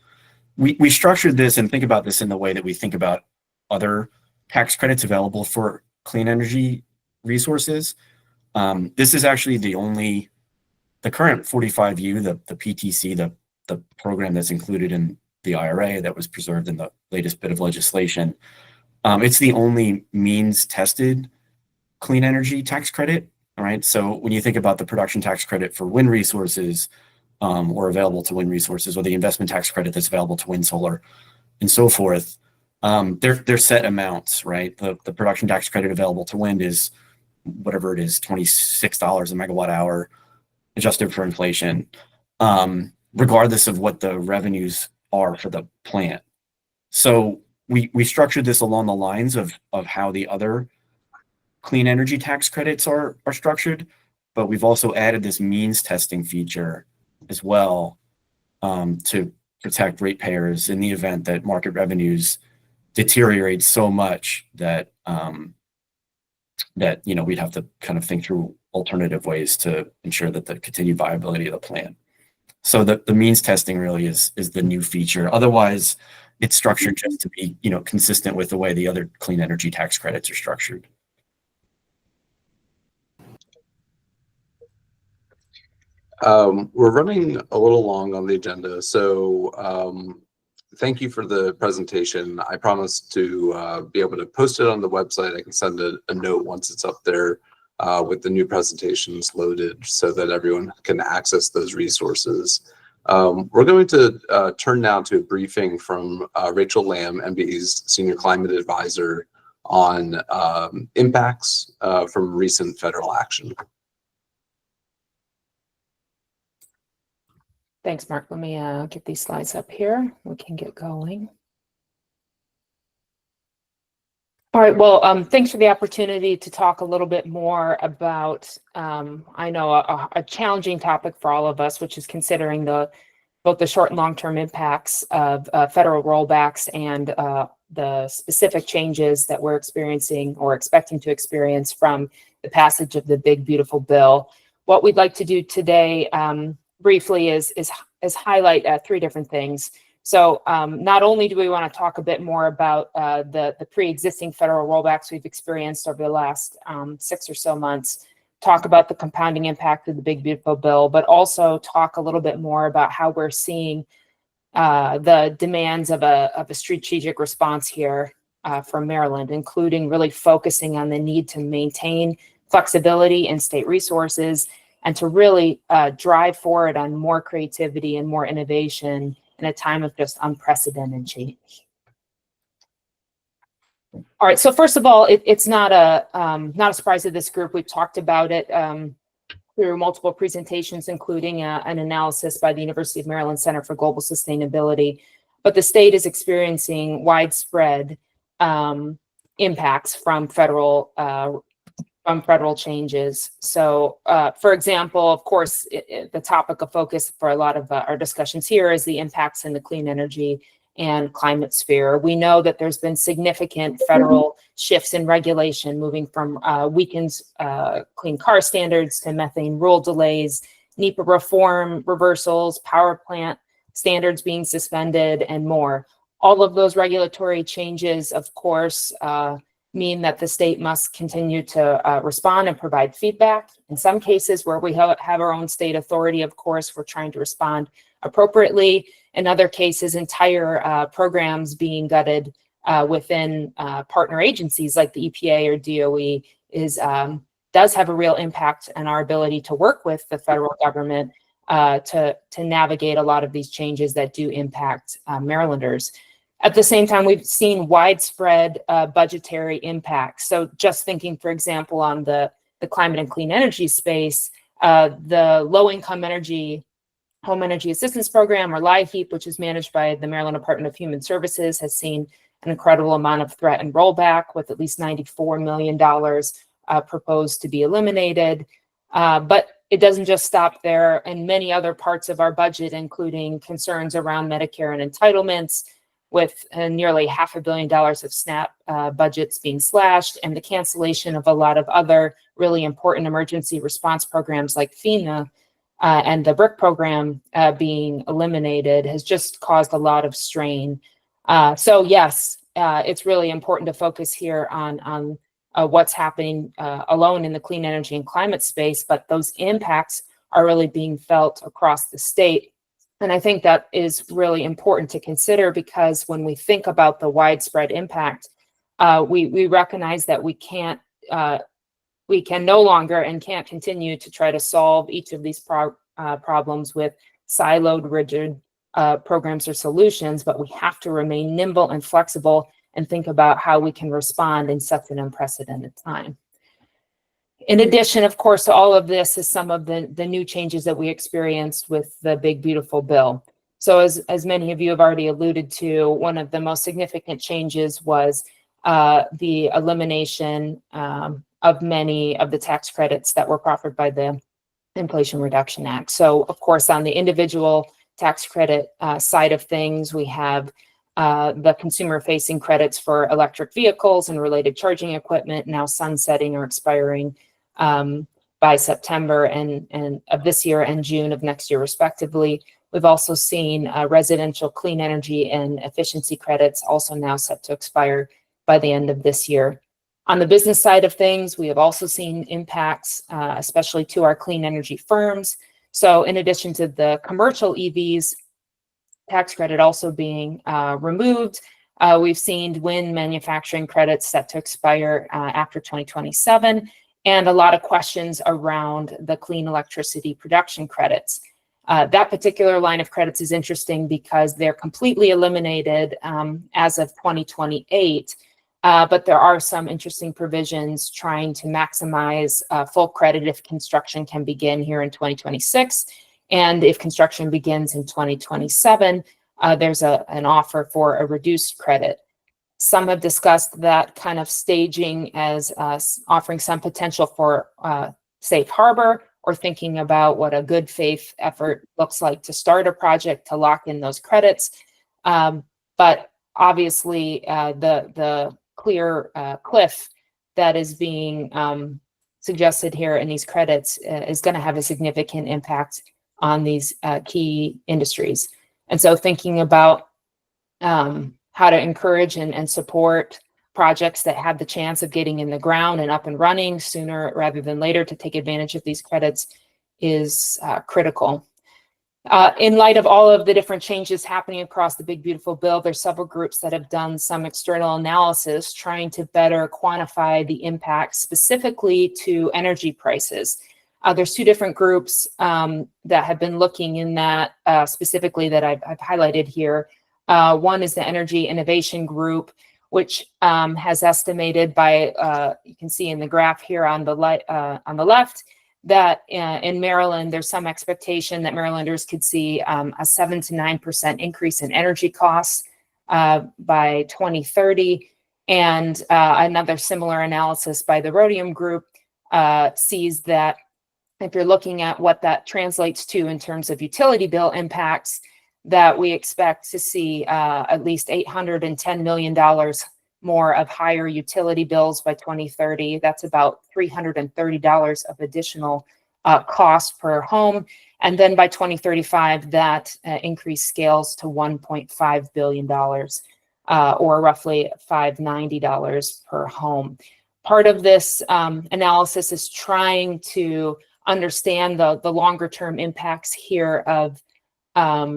We structured this and think about this in the way that we think about other tax credits available for clean energy resources. This is actually the current 45U, the PTC, the program that's included in the IRA that was preserved in the latest bit of legislation. It's the only means tested clean energy tax credit. All right. So when you think about the production tax credit for wind resources, or available to wind resources, or the investment tax credit that's available to wind, solar, and so forth, they're set amounts, right? The production tax credit available to wind is whatever it is, $26 a megawatt hour, adjusted for inflation, regardless of what the revenues are for the plant. So we structured this along the lines of how the other clean energy tax credits are structured, but we've also added this means testing feature as well, to protect ratepayers in the event that market revenues deteriorate so much that we'd have to kind of think through alternative ways to ensure that the continued viability of the plant. So the means testing really is the new feature. Otherwise, it's structured just to be consistent with the way the other clean energy tax credits are structured. We're running a little long on the agenda, so thank you for the presentation. I promise to be able to post it on the website. I can send a note once it's up there with the new presentations loaded so that everyone can access those resources. We're going to turn now to a briefing from Rachel Lamb, MBE's Senior Climate Advisor, on impacts from recent federal action. Thanks, Mark. Let me get these slides up here. We can get going. All right. Well, thanks for the opportunity to talk a little bit more about, I know, a challenging topic for all of us, which is considering both the short and long-term impacts of federal rollbacks and the specific changes that we're experiencing or expecting to experience from the passage of the big, beautiful bill. What we'd like to do today briefly is highlight three different things. So not only do we want to talk a bit more about the pre-existing federal rollbacks we've experienced over the last 6 or so months, talk about the compounding impact of the big, beautiful bill, but also talk a little bit more about how we're seeing the demands of a strategic response here from Maryland, including really focusing on the need to maintain flexibility in state resources and to really drive forward on more creativity and more innovation in a time of just unprecedented change. All right, so first of all, it's not a surprise to this group. We've talked about it through multiple presentations, including an analysis by the University of Maryland Center for Global Sustainability. But the state is experiencing widespread impacts from federal changes. So, for example, of course, the topic of focus for a lot of our discussions here is the impacts in the clean energy and climate sphere. We know that there's been significant federal shifts in regulation, moving from weakened clean car standards to methane rule delays NEPA reform, reversals, power plant standards being suspended, and more. All of those regulatory changes, of course, mean that the state must continue to respond and provide feedback. In some cases where we have our own state authority, of course, we're trying to respond appropriately. In other cases, entire programs being gutted within partner agencies like the EPA or DOE does have a real impact on our ability to work with the federal government to navigate a lot of these changes that do impact Marylanders. At the same time, we've seen widespread budgetary impacts. So just thinking, for example, on the climate and clean energy space, the low-income home energy assistance program, or LIHEAP, which is managed by the Maryland Department of Human Services, has seen an incredible amount of threat and rollback, with at least $94 million proposed to be eliminated. But it doesn't just stop there. And many other parts of our budget, including concerns around Medicare and entitlements, with nearly $500 million of SNAP budgets being slashed, and the cancellation of a lot of other really important emergency response programs like FEMA and the BRIC program being eliminated, has just caused a lot of strain. So yes, it's really important to focus here on what's happening alone in the clean energy and climate space, but those impacts are really being felt across the state. And I think that is really important to consider, because when we think about the widespread impact, we recognize that we can no longer and can't continue to try to solve each of these problems with siloed, rigid programs or solutions, but we have to remain nimble and flexible and think about how we can respond in such an unprecedented time. In addition, of course, to all of this is some of the new changes that we experienced with the Big Beautiful Bill. So as many of you have already alluded to, one of the most significant changes was the elimination of many of the tax credits that were proffered by the Inflation Reduction Act. So of course, on the individual tax credit side of things, we have the consumer-facing credits for electric vehicles and related charging equipment now sunsetting or expiring by September and of this year and June of next year, respectively. We've also seen residential clean energy and efficiency credits also now set to expire by the end of this year. On the business side of things, we have also seen impacts, especially to our clean energy firms. So in addition to the commercial EVs tax credit also being removed, we've seen wind manufacturing credits set to expire after 2027, and a lot of questions around the clean electricity production credits. That particular line of credits is interesting because they're completely eliminated as of 2028, but there are some interesting provisions trying to maximize full credit if construction can begin here in 2026. And if construction begins in 2027, there's an offer for a reduced credit. Some have discussed that kind of staging as offering some potential for safe harbor, or thinking about what a good faith effort looks like to start a project to lock in those credits. But obviously, the clear cliff that is being suggested here in these credits is going to have a significant impact on these key industries. And so thinking about how to encourage and support projects that have the chance of getting in the ground and up and running sooner rather than later to take advantage of these credits is critical. In light of all of the different changes happening across the Big Beautiful Bill, there's several groups that have done some external analysis trying to better quantify the impact specifically to energy prices. There's two different groups that have been looking in that specifically that I've highlighted here. One is the Energy Innovation Group, which has estimated by, you can see in the graph here on the left, that in Maryland, there's some expectation that Marylanders could see a 7 to 9% increase in energy costs by 2030. And another similar analysis by the Rhodium Group sees that if you're looking at what that translates to in terms of utility bill impacts, that we expect to see at least $810 million more of higher utility bills by 2030. That's about $330 of additional cost per home. And then by 2035, that increase scales to $1.5 billion, or roughly $590 per home. Part of this analysis is trying to understand the longer term impacts here of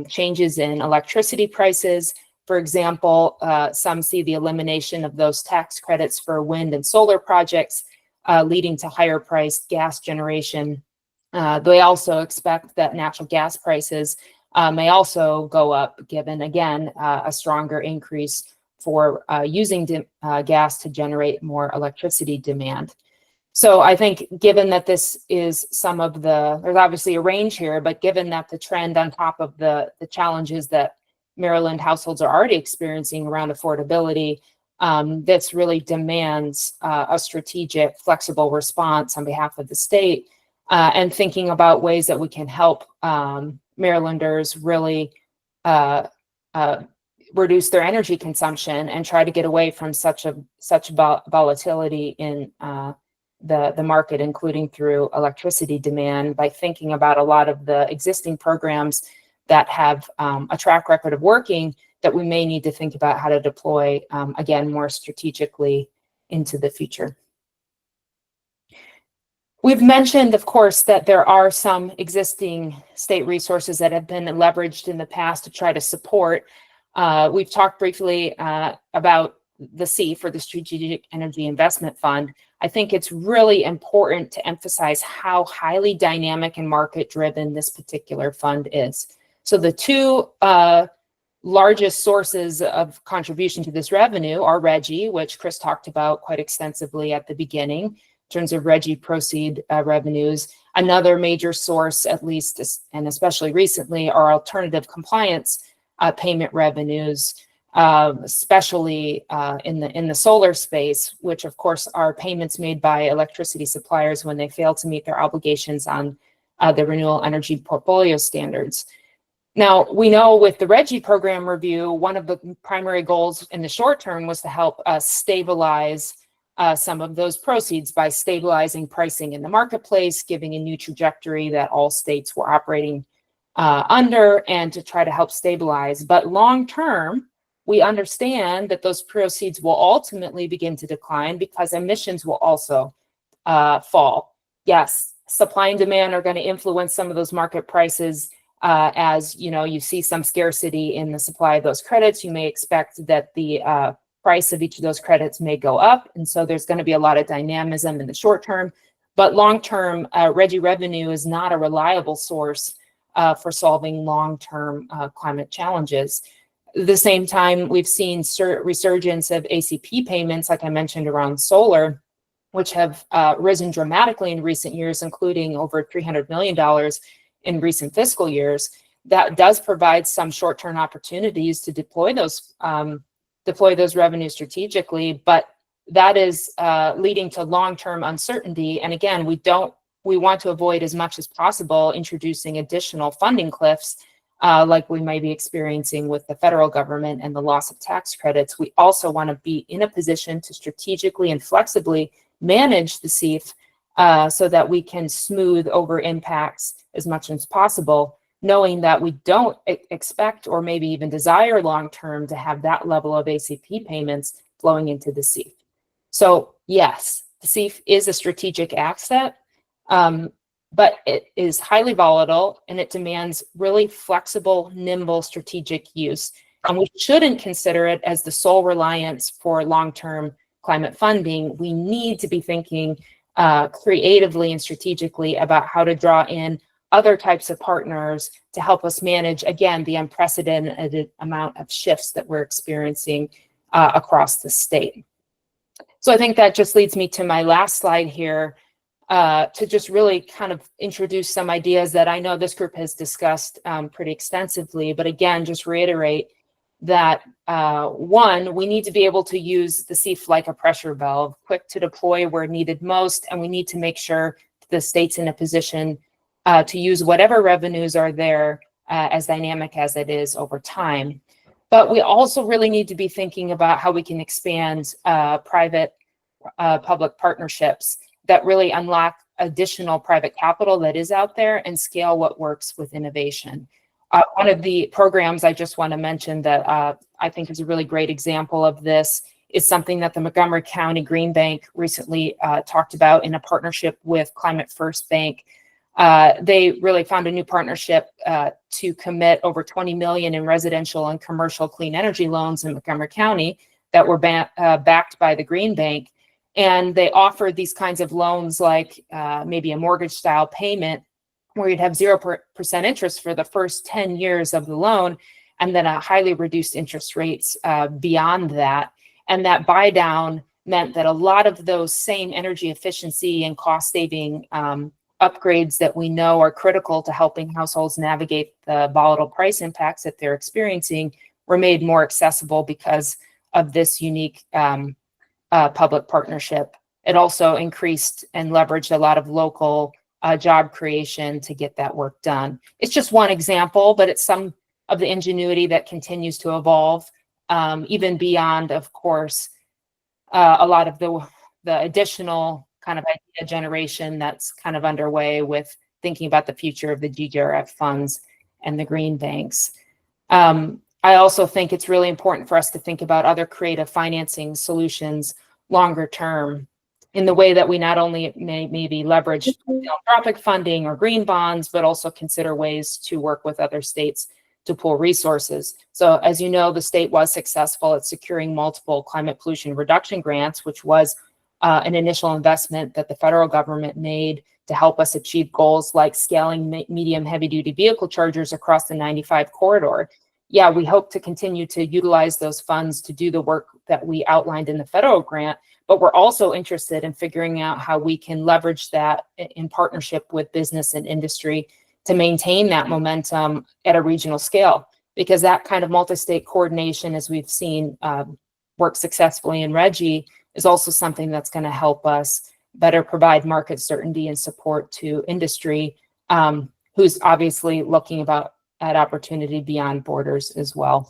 changes in electricity prices. For example, some see the elimination of those tax credits for wind and solar projects, leading to higher priced gas generation. They also expect that natural gas prices may also go up, given, again, a stronger increase for using gas to generate more electricity demand. So I think given that this is there's obviously a range here, but given that the trend on top of the challenges that Maryland households are already experiencing around affordability, this really demands a strategic, flexible response on behalf of the state, and thinking about ways that we can help Marylanders really reduce their energy consumption and try to get away from such volatility in the market, including through electricity demand, by thinking about a lot of the existing programs that have a track record of working that we may need to think about how to deploy, again, more strategically into the future. We've mentioned, of course, that there are some existing state resources that have been leveraged in the past to try to support. We've talked briefly about the CEF, or the Strategic Energy Investment Fund. I think it's really important to emphasize how highly dynamic and market-driven this particular fund is. So the two largest sources of contribution to this revenue are RGGI, which Chris talked about quite extensively at the beginning, in terms of RGGI proceed revenues. Another major source, at least, and especially recently, are alternative compliance payment revenues, especially in the solar space, which of course are payments made by electricity suppliers when they fail to meet their obligations on the renewable energy portfolio standards. Now, we know with the RGGI program review, one of the primary goals in the short term was to help us stabilize some of those proceeds by stabilizing pricing in the marketplace, giving a new trajectory that all states were operating under, and to try to help stabilize. But long term, we understand that those proceeds will ultimately begin to decline because emissions will also fall. Yes, supply and demand are going to influence some of those market prices. As you see some scarcity in the supply of those credits, you may expect that the price of each of those credits may go up. And so there's going to be a lot of dynamism in the short term. But long term, RGGI revenue is not a reliable source for solving long-term climate challenges. At the same time, we've seen resurgence of ACP payments, like I mentioned, around solar, which have risen dramatically in recent years, including over $300 million in recent fiscal years. That does provide some short-term opportunities to deploy those revenues strategically, but that is leading to long-term uncertainty. And again, we want to avoid as much as possible introducing additional funding cliffs like we may be experiencing with the federal government and the loss of tax credits. We also want to be in a position to strategically and flexibly manage the CEF so that we can smooth over impacts as much as possible, knowing that we don't expect or maybe even desire long-term to have that level of ACP payments flowing into the CEF. So yes, the CEF is a strategic asset, but it is highly volatile and it demands really flexible, nimble, strategic use. And we shouldn't consider it as the sole reliance for long-term climate funding. We need to be thinking creatively and strategically about how to draw in other types of partners to help us manage, again, the unprecedented amount of shifts that we're experiencing across the state. So I think that just leads me to my last slide here, to just really kind of introduce some ideas that I know this group has discussed pretty extensively, but again, just reiterate that one, we need to be able to use the CEF like a pressure valve, quick to deploy where needed most, and we need to make sure the state's in a position to use whatever revenues are there as dynamic as it is over time. But we also really need to be thinking about how we can expand private public partnerships that really unlock additional private capital that is out there and scale what works with innovation. One of the programs I just want to mention that I think is a really great example of this is something that the Montgomery County Green Bank recently talked about in a partnership with Climate First Bank. They really found a new partnership to commit over 20 million in residential and commercial clean energy loans in Montgomery County that were backed by the Green Bank. And they offered these kinds of loans like maybe a mortgage style payment where you'd have 0% interest for the first 10 years of the loan, and then a highly reduced interest rates beyond that. And that buy down meant that a lot of those same energy efficiency and cost saving upgrades that we know are critical to helping households navigate the volatile price impacts that they're experiencing were made more accessible because of this unique public partnership. It also increased and leveraged a lot of local job creation to get that work done. It's just one example, but it's some of the ingenuity that continues to evolve, even beyond, of course, a lot of the additional kind of idea generation that's kind of underway with thinking about the future of the GGRF funds and the green banks. I also think it's really important for us to think about other creative financing solutions longer term in the way that we not only maybe leverage philanthropic funding or green bonds, but also consider ways to work with other states to pool resources. So as you know, the state was successful at securing multiple climate pollution reduction grants, which was an initial investment that the federal government made to help us achieve goals like scaling medium heavy duty vehicle chargers across the 95 corridor. Yeah, we hope to continue to utilize those funds to do the work that we outlined in the federal grant, but we're also interested in figuring out how we can leverage that in partnership with business and industry to maintain that momentum at a regional scale, because that kind of multi-state coordination, as we've seen work successfully in RGGI, is also something that's going to help us better provide market certainty and support to industry, who's obviously looking at opportunity beyond borders as well.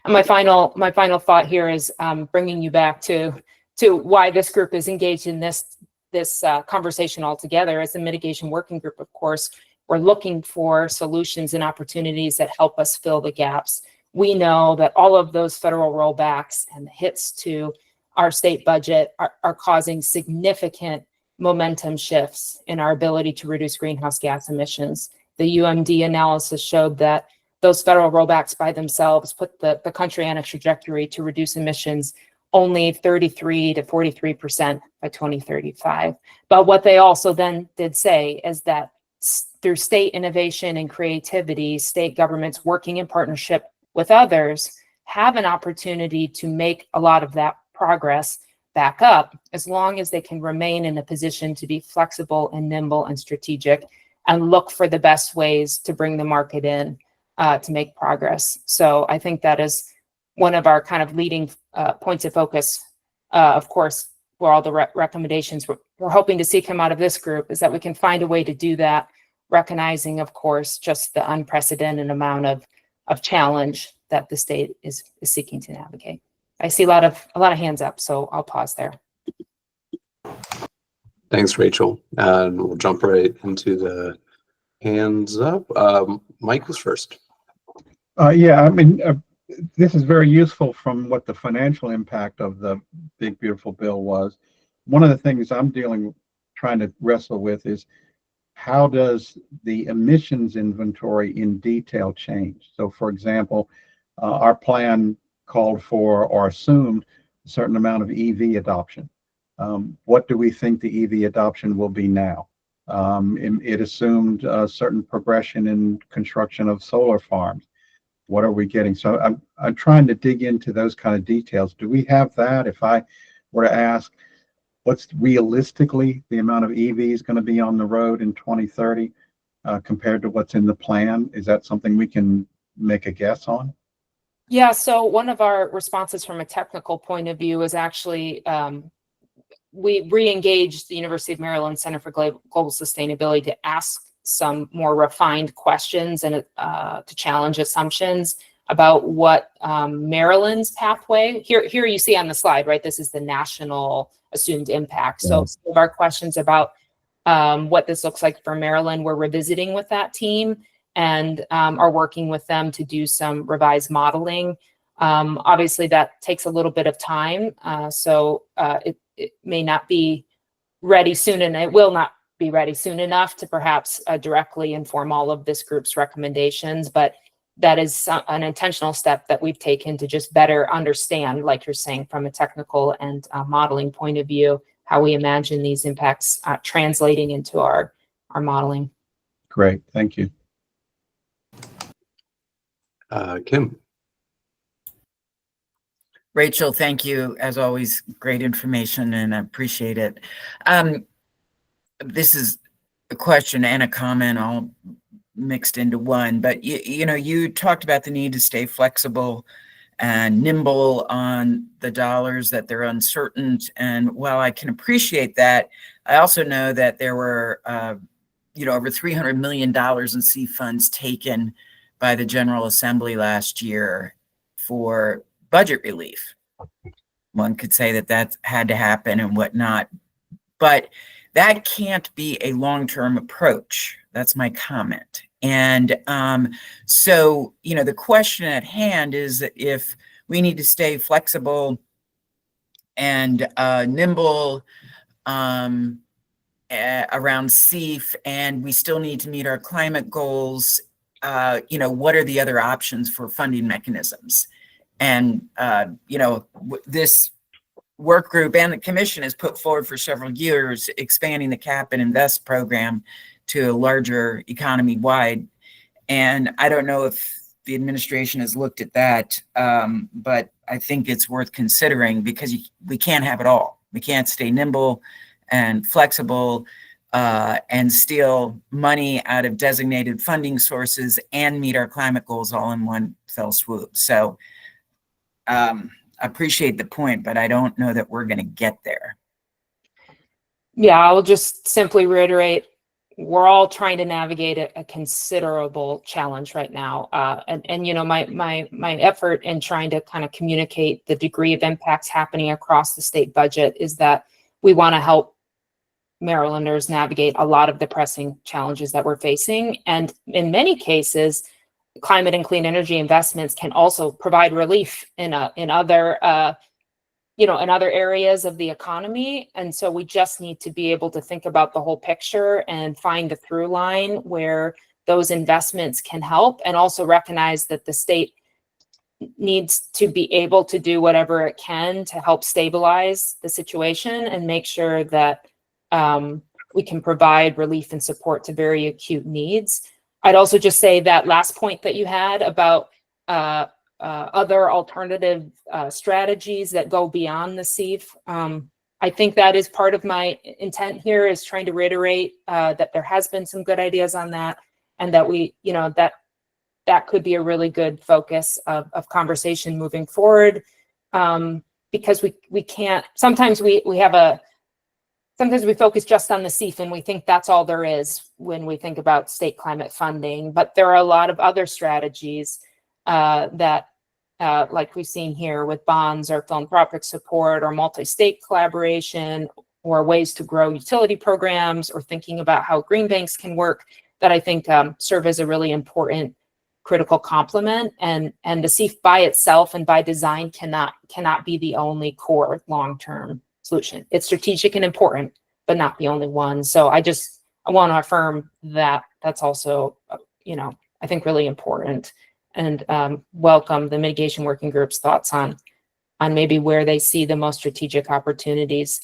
And my final thought here is bringing you back to why this group is engaged in this conversation altogether. As a mitigation working group, of course, we're looking for solutions and opportunities that help us fill the gaps. We know that all of those federal rollbacks and the hits to our state budget are causing significant momentum shifts in our ability to reduce greenhouse gas emissions. The UMD analysis showed that those federal rollbacks by themselves put the country on a trajectory to reduce emissions only 33 to 43% by 2035. But what they also then did say is that through state innovation and creativity, state governments working in partnership with others have an opportunity to make a lot of that progress back up, as long as they can remain in a position to be flexible and nimble and strategic and look for the best ways to bring the market in to make progress. So I think that is one of our kind of leading points of focus, of course, for all the recommendations we're hoping to see come out of this group, is that we can find a way to do that, recognizing, of course, just the unprecedented amount of challenge that the state is seeking to navigate. I see a lot of hands up, so I'll pause there. Thanks, Rachel. And we'll jump right into the hands up. Mike was first. Yeah, I mean, this is very useful from what the financial impact of the Big Beautiful Bill was. One of the things I'm trying to wrestle with is how does the emissions inventory in detail change? So, for example, our plan called for or assumed a certain amount of EV adoption. What do we think the EV adoption will be now? It assumed a certain progression in construction of solar farms. What are we getting? So I'm trying to dig into those kind of details. Do we have that? If I were to ask, what's realistically the amount of EVs going to be on the road in 2030 compared to what's in the plan? Is that something we can make a guess on? Yeah, so one of our responses from a technical point of view is actually we re-engaged the University of Maryland Center for Global Sustainability to ask some more refined questions and to challenge assumptions about what Maryland's pathway, here you see on the slide, right? This is the national assumed impact. So some of our questions about what this looks like for Maryland, we're revisiting with that team and are working with them to do some revised modeling. Obviously, that takes a little bit of time, so it may not be ready soon, and it will not be ready soon enough to perhaps directly inform all of this group's recommendations, but that is an intentional step that we've taken to just better understand, like you're saying, from a technical and modeling point of view, how we imagine these impacts translating into our modeling. Great, thank you. Kim. Rachel, thank you. As always, great information and I appreciate it. This is a question and a comment all mixed into one, but you know, you talked about the need to stay flexible and nimble on the dollars, that they're uncertain. And while I can appreciate that, I also know that there were, you know, over $300 million in C funds taken by the General Assembly last year for budget relief. One could say that that had to happen and whatnot, but that can't be a long-term approach. That's my comment. And so, you know, the question at hand is that if we need to stay flexible and nimble around CEF, and we still need to meet our climate goals, you know, what are the other options for funding mechanisms? And, you know, this work group and the commission has put forward for several years expanding the Cap and Invest program to a larger economy-wide. And I don't know if the administration has looked at that, but I think it's worth considering because we can't have it all. We can't stay nimble and flexible and steal money out of designated funding sources and meet our climate goals all in one fell swoop. So I appreciate the point, but I don't know that we're going to get there. Yeah, I'll just simply reiterate, we're all trying to navigate a considerable challenge right now. And you know, my effort in trying to kind of communicate the degree of impacts happening across the state budget is that we want to help Marylanders navigate a lot of the pressing challenges that we're facing. And in many cases, climate and clean energy investments can also provide relief in other you know, in other areas of the economy. And so we just need to be able to think about the whole picture and find the through line where those investments can help, and also recognize that the state needs to be able to do whatever it can to help stabilize the situation and make sure that we can provide relief and support to very acute needs. I'd also just say that last point that you had about other alternative strategies that go beyond the CEF. I think that is part of my intent here, is trying to reiterate that there has been some good ideas on that, and that we, you know, that could be a really good focus of conversation moving forward. Because we can't, sometimes we focus just on the CEF and we think that's all there is when we think about state climate funding, but there are a lot of other strategies that like we've seen here with bonds or philanthropic support or multi-state collaboration or ways to grow utility programs or thinking about how green banks can work, that I think serve as a really important critical complement. And the CEF by itself and by design cannot be the only core long-term solution. It's strategic and important, but not the only one. So I want to affirm that that's also, you know, I think really important, and welcome the mitigation working group's thoughts on maybe where they see the most strategic opportunities,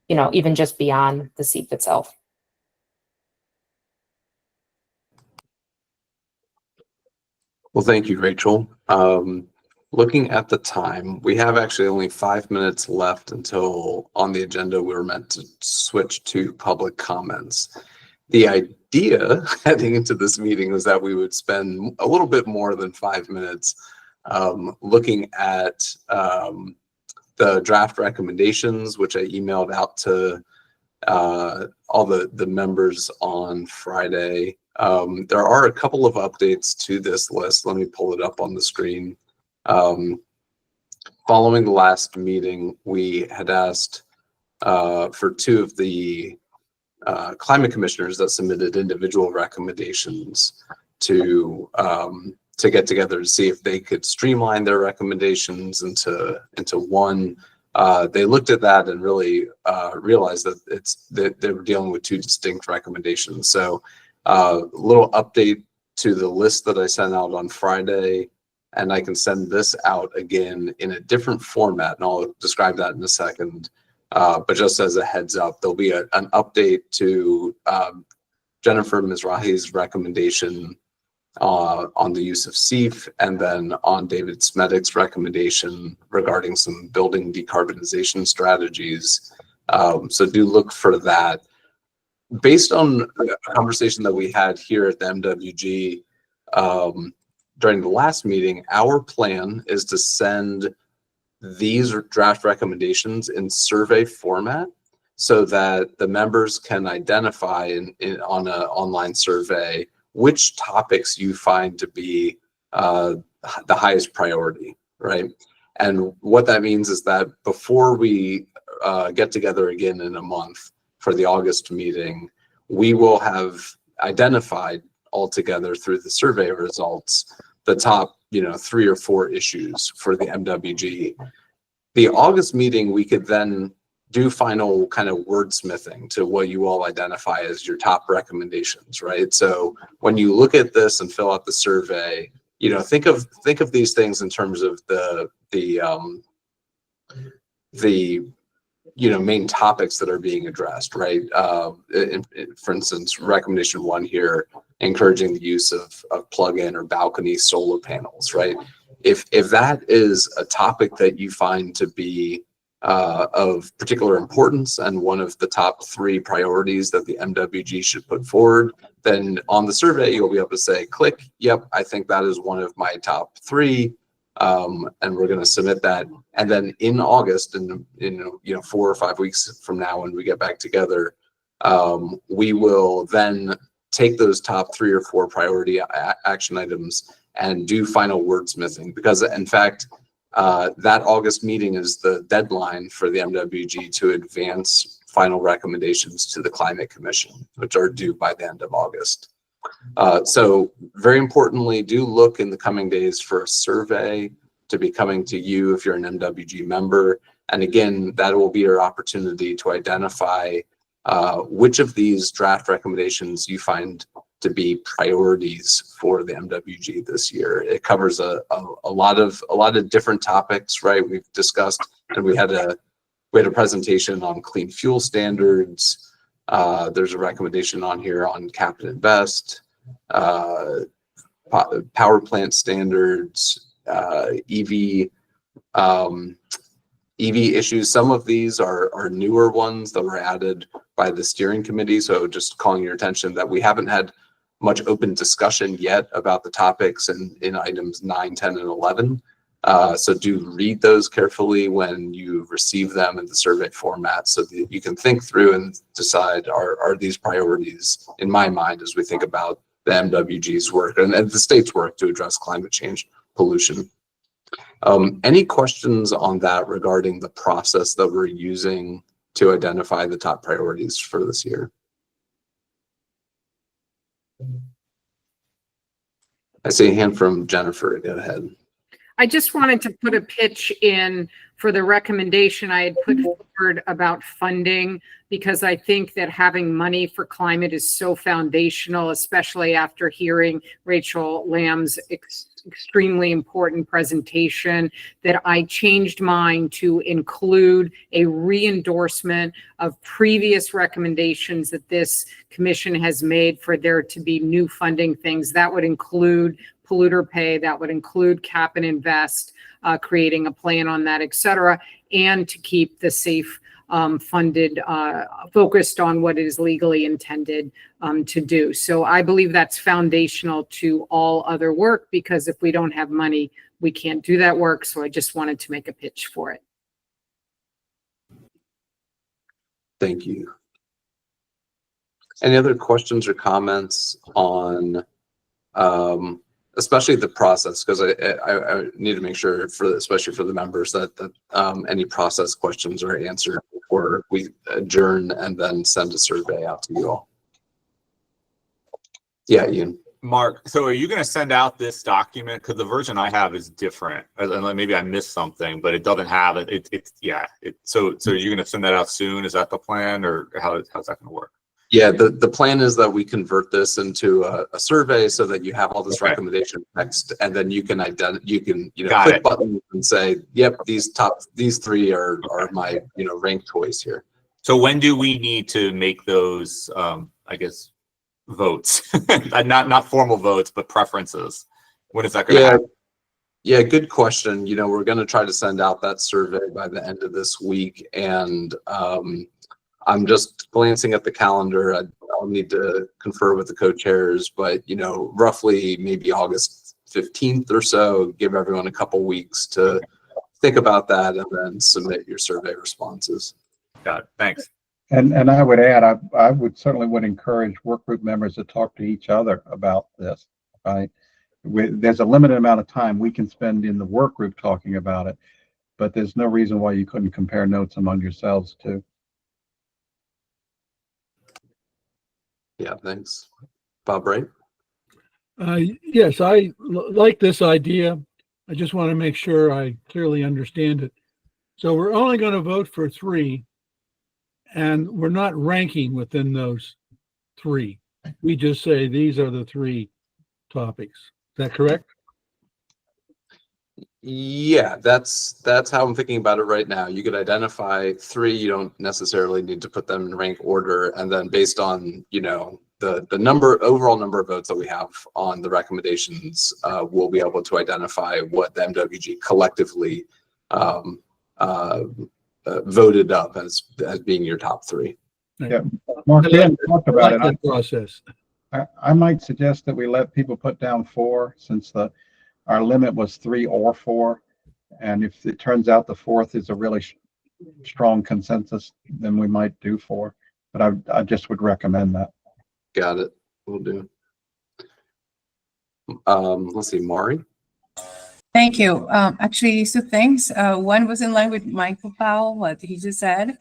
you know, even just beyond the CEF itself. Well, thank you, Rachel. Looking at the time, we have actually only 5 minutes left until on the agenda we were meant to switch to public comments. The idea heading into this meeting was that we would spend a little bit more than 5 minutes looking at the draft recommendations, which I emailed out to all the members on Friday. There are a couple of updates to this list. Let me pull it up on the screen. Following the last meeting, we had asked for two of the climate commissioners that submitted individual recommendations to get together to see if they could streamline their recommendations into one. They looked at that and really realized that they were dealing with two distinct recommendations. So a little update to the list that I sent out on Friday, and I can send this out again in a different format, and I'll describe that in a second. But just as a heads up, there'll be an update to Jennifer Mizrahi's recommendation on the use of CEF, and then on David Smedick's recommendation regarding some building decarbonization strategies. So do look for that. Based on a conversation that we had here at the MWG during the last meeting, our plan is to send these draft recommendations in survey format so that the members can identify on an online survey which topics you find to be the highest priority, right? And what that means is that before we get together again in a month for the August meeting, we will have identified altogether through the survey results the top 3 or 4 issues for the MWG. The August meeting, we could then do final kind of wordsmithing to what you all identify as your top recommendations, right? So when you look at this and fill out the survey, think of these things in terms of the main topics that are being addressed, right? For instance, recommendation 1 here, encouraging the use of plug-in or balcony solar panels, right? If that is a topic that you find to be of particular importance and one of the top 3 priorities that the MWG should put forward, then on the survey you'll be able to say, click, yep, I think that is one of my top 3. And we're going to submit that. And then in August, in 4 or 5 weeks from now, when we get back together, we will then take those top 3 or 4 priority action items and do final wordsmithing. Because in fact, that August meeting is the deadline for the MWG to advance final recommendations to the Climate Commission, which are due by the end of August. So very importantly, do look in the coming days for a survey to be coming to you if you're an MWG member. And again, that will be your opportunity to identify which of these draft recommendations you find to be priorities for the MWG this year. It covers a lot of different topics, right? We've discussed, and we had a presentation on clean fuel standards. There's a recommendation on here on cap and invest, power plant standards, EV issues. Some of these are newer ones that were added by the steering committee. So just calling your attention that we haven't had much open discussion yet about the topics in items 9, 10, and 11. So do read those carefully when you receive them in the survey format so that you can think through and decide, are these priorities in my mind as we think about the MWG's work and the state's work to address climate change pollution. Any questions on that regarding the process that we're using to identify the top priorities for this year? I see a hand from Jennifer. Go ahead. I just wanted to put a pitch in for the recommendation I had put forward about funding, because I think that having money for climate is so foundational, especially after hearing Rachel Lamb's extremely important presentation, that I changed mine to include a re-endorsement of previous recommendations that this commission has made for there to be new funding things. That would include polluter pay, that would include cap and invest, creating a plan on that, et cetera, and to keep the safe funded, focused on what it is legally intended to do. So I believe that's foundational to all other work, because if we don't have money, we can't do that work. So I just wanted to make a pitch for it. Thank you. Any other questions or comments on, especially the process? Because I need to make sure especially for the members that any process questions are answered before we adjourn and then send a survey out to you all. Yeah, Ian. Mark, so are you going to send out this document? Because the version I have is different. And maybe I missed something, but it doesn't have it. So you're going to send that out soon? Is that the plan, or how's that going to work? Yeah, the plan is that we convert this into a survey so that you have all this recommendation text, and then you can click buttons and say, yep, these three are my ranked choice here. So when do we need to make those I guess votes? not formal votes, but preferences. When is that going to happen? Yeah, good question. We're going to try to send out that survey by the end of this week, and I'm just glancing at the calendar. I'll need to confer with the co-chairs, but roughly maybe August 15th or so. Give everyone a couple weeks to think about that, and then submit your survey responses. Got it. Thanks. And I would add, I would certainly encourage work group members to talk to each other about this, right? There's a limited amount of time we can spend in the work group talking about it, but there's no reason why you couldn't compare notes among yourselves too. Yeah, thanks. Bob Wright? Yes, I like this idea. I just want to make sure I clearly understand it. So we're only going to vote for 3, and we're not ranking within those 3. We just say these are the 3 topics. Is that correct? Yeah, that's how I'm thinking about it right now. You could identify 3. You don't necessarily need to put them in rank order, and then based on the overall number of votes that we have on the recommendations, we'll be able to identify what the MWG collectively voted up as being your top 3. Yeah, Mark, we haven't talked about that process. I might suggest that we let people put down 4, since our limit was 3 or 4, and if it turns out the 4th is a really strong consensus, then we might do 4. But I just would recommend that. Got it. We'll do. Let's see, Mari. Thank you. Actually, 2 things. One was in line with Michael Powell, what he just said,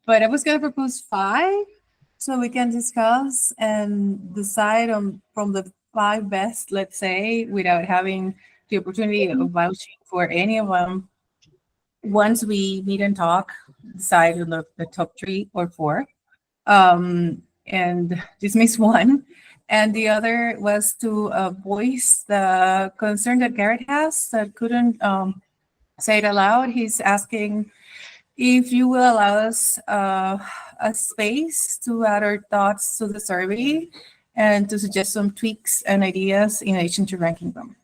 but I was going to propose 5 so we can discuss and decide on from the 5 best, let's say, without having the opportunity of vouching for any of them. Once we meet and talk, decide on the top 3 or 4, and dismiss 1. And the other was to voice the concern that Garrett has that couldn't say it aloud. He's asking if you will allow us a space to add our thoughts to the survey and to suggest some tweaks and ideas in addition to ranking them.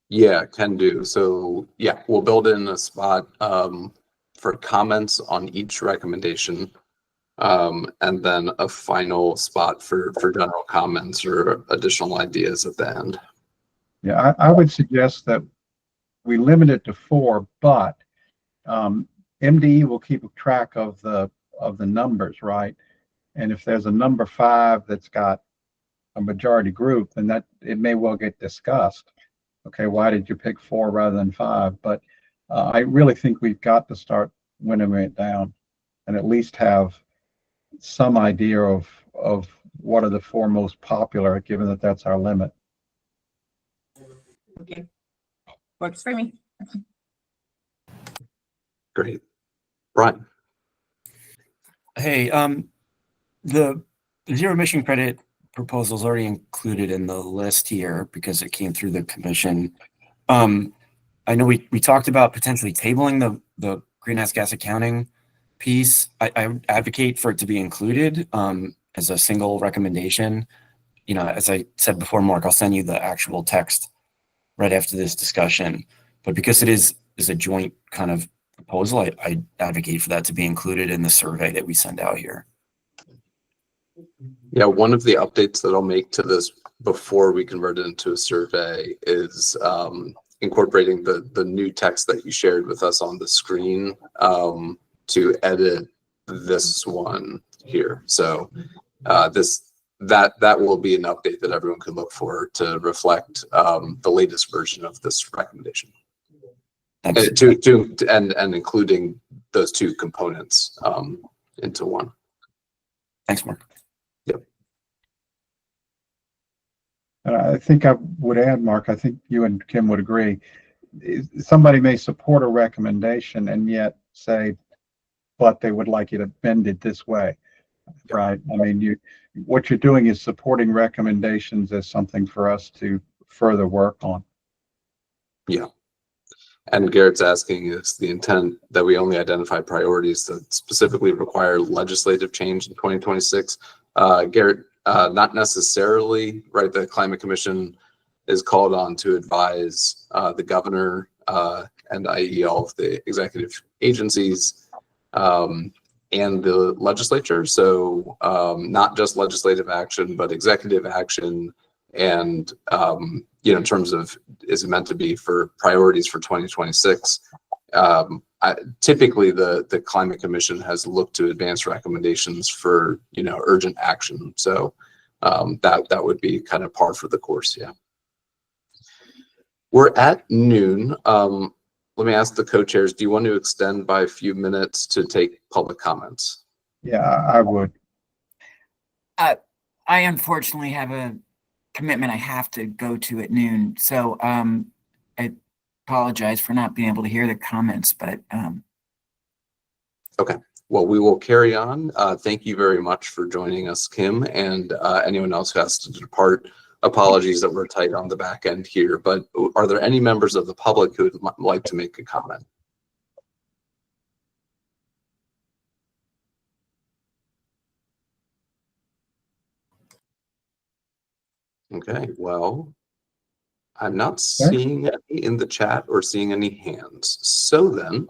Yeah, can do. So yeah, we'll build in a spot for comments on each recommendation, and then a final spot for general comments or additional ideas at the end. Yeah, I would suggest that we limit it to 4, but MDE will keep track of the numbers, right? And if there's a number 5 that's got a majority group, then that it may well get discussed. Okay, why did you pick 4 rather than 5? But I really think we've got to start winnowing it down, and at least have some idea of what are the 4 most popular, given that that's our limit. Okay, works for me. Great. Brian. Hey, the zero emission credit proposal is already included in the list here because it came through the commission. I know we talked about potentially tabling the greenhouse gas accounting piece. I advocate for it to be included as a single recommendation. As I said before, Mark, I'll send you the actual text right after this discussion. But because it is a joint kind of proposal, I advocate for that to be included in the survey that we send out here. Yeah, one of the updates that I'll make to this before we convert it into a survey is incorporating the new text that you shared with us on the screen to edit this one. here. So that will be an update that everyone can look for to reflect the latest version of this recommendation. And including those two components into one. Thanks, Mark. Yep. I think I would add, Mark, I think you and Kim would agree. Somebody may support a recommendation and yet say, but they would like it amended this way, right? I mean, what you're doing is supporting recommendations as something for us to further work on. Yeah. And Garrett's asking, is the intent that we only identify priorities that specifically require legislative change in 2026? Garrett, not necessarily, right? The Climate Commission is called on to advise the governor and i.e. all of the executive agencies and the legislature. So not just legislative action, but executive action and in terms of is it meant to be for priorities for 2026. Typically the Climate Commission has looked to advance recommendations for urgent action. So that would be kind of par for the course. Yeah. We're at noon. Let me ask the co-chairs, do you want to extend by a few minutes to take public comments? Yeah, I would. I unfortunately have a commitment I have to go to at noon. So I apologize for not being able to hear the comments, but okay. Well, we will carry on. Thank you very much for joining us, Kim, and anyone else who has to depart. Apologies that we're tight on the back end here, but are there any members of the public who would like to make a comment? Okay, well, I'm not seeing any in the chat or seeing any hands. So then,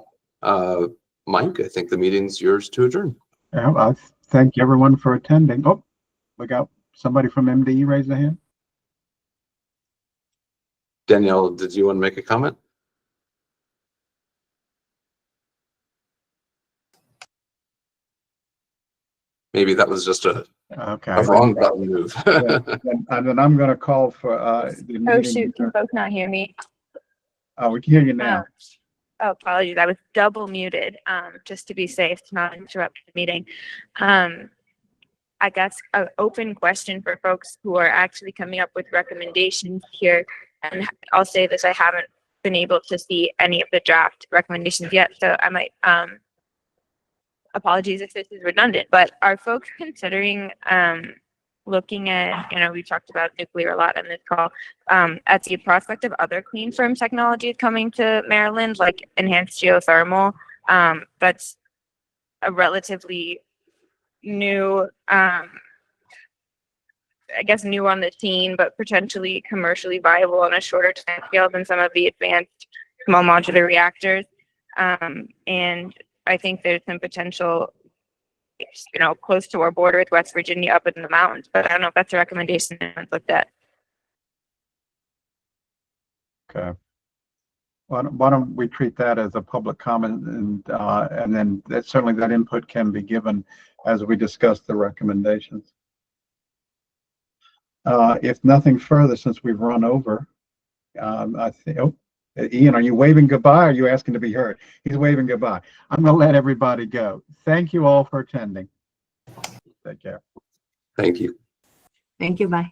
Mike, I think the meeting's yours to adjourn. Yeah, I thank everyone for attending. Oh, we got somebody from MDE raise their hand. Danielle, did you want to make a comment? Maybe that was just a wrong button move. And then I'm going to call for the meeting. Oh shoot, can folks not hear me? Oh, we can hear you now. Oh, apologies. I was double muted, just to be safe, to not interrupt the meeting. I guess an open question for folks who are actually coming up with recommendations here. And I'll say this, I haven't been able to see any of the draft recommendations yet, so I might, apologies if this is redundant, but are folks considering looking at, we talked about nuclear a lot on this call, at the prospect of other clean firm technologies coming to Maryland, like enhanced geothermal? That's a relatively new, I guess new on the scene, but potentially commercially viable on a shorter time scale than some of the advanced small modular reactors. And I think there's some potential, close to our border with West Virginia up in the mountains, but I don't know if that's a recommendation anyone's looked at. Okay. Why don't we treat that as a public comment, and then certainly that input can be given as we discuss the recommendations. If nothing further, since we've run over, I think, Ian, are you waving goodbye or are you asking to be heard? He's waving goodbye. I'm going to let everybody go. Thank you all for attending. Take care. Thank you. Thank you. Bye.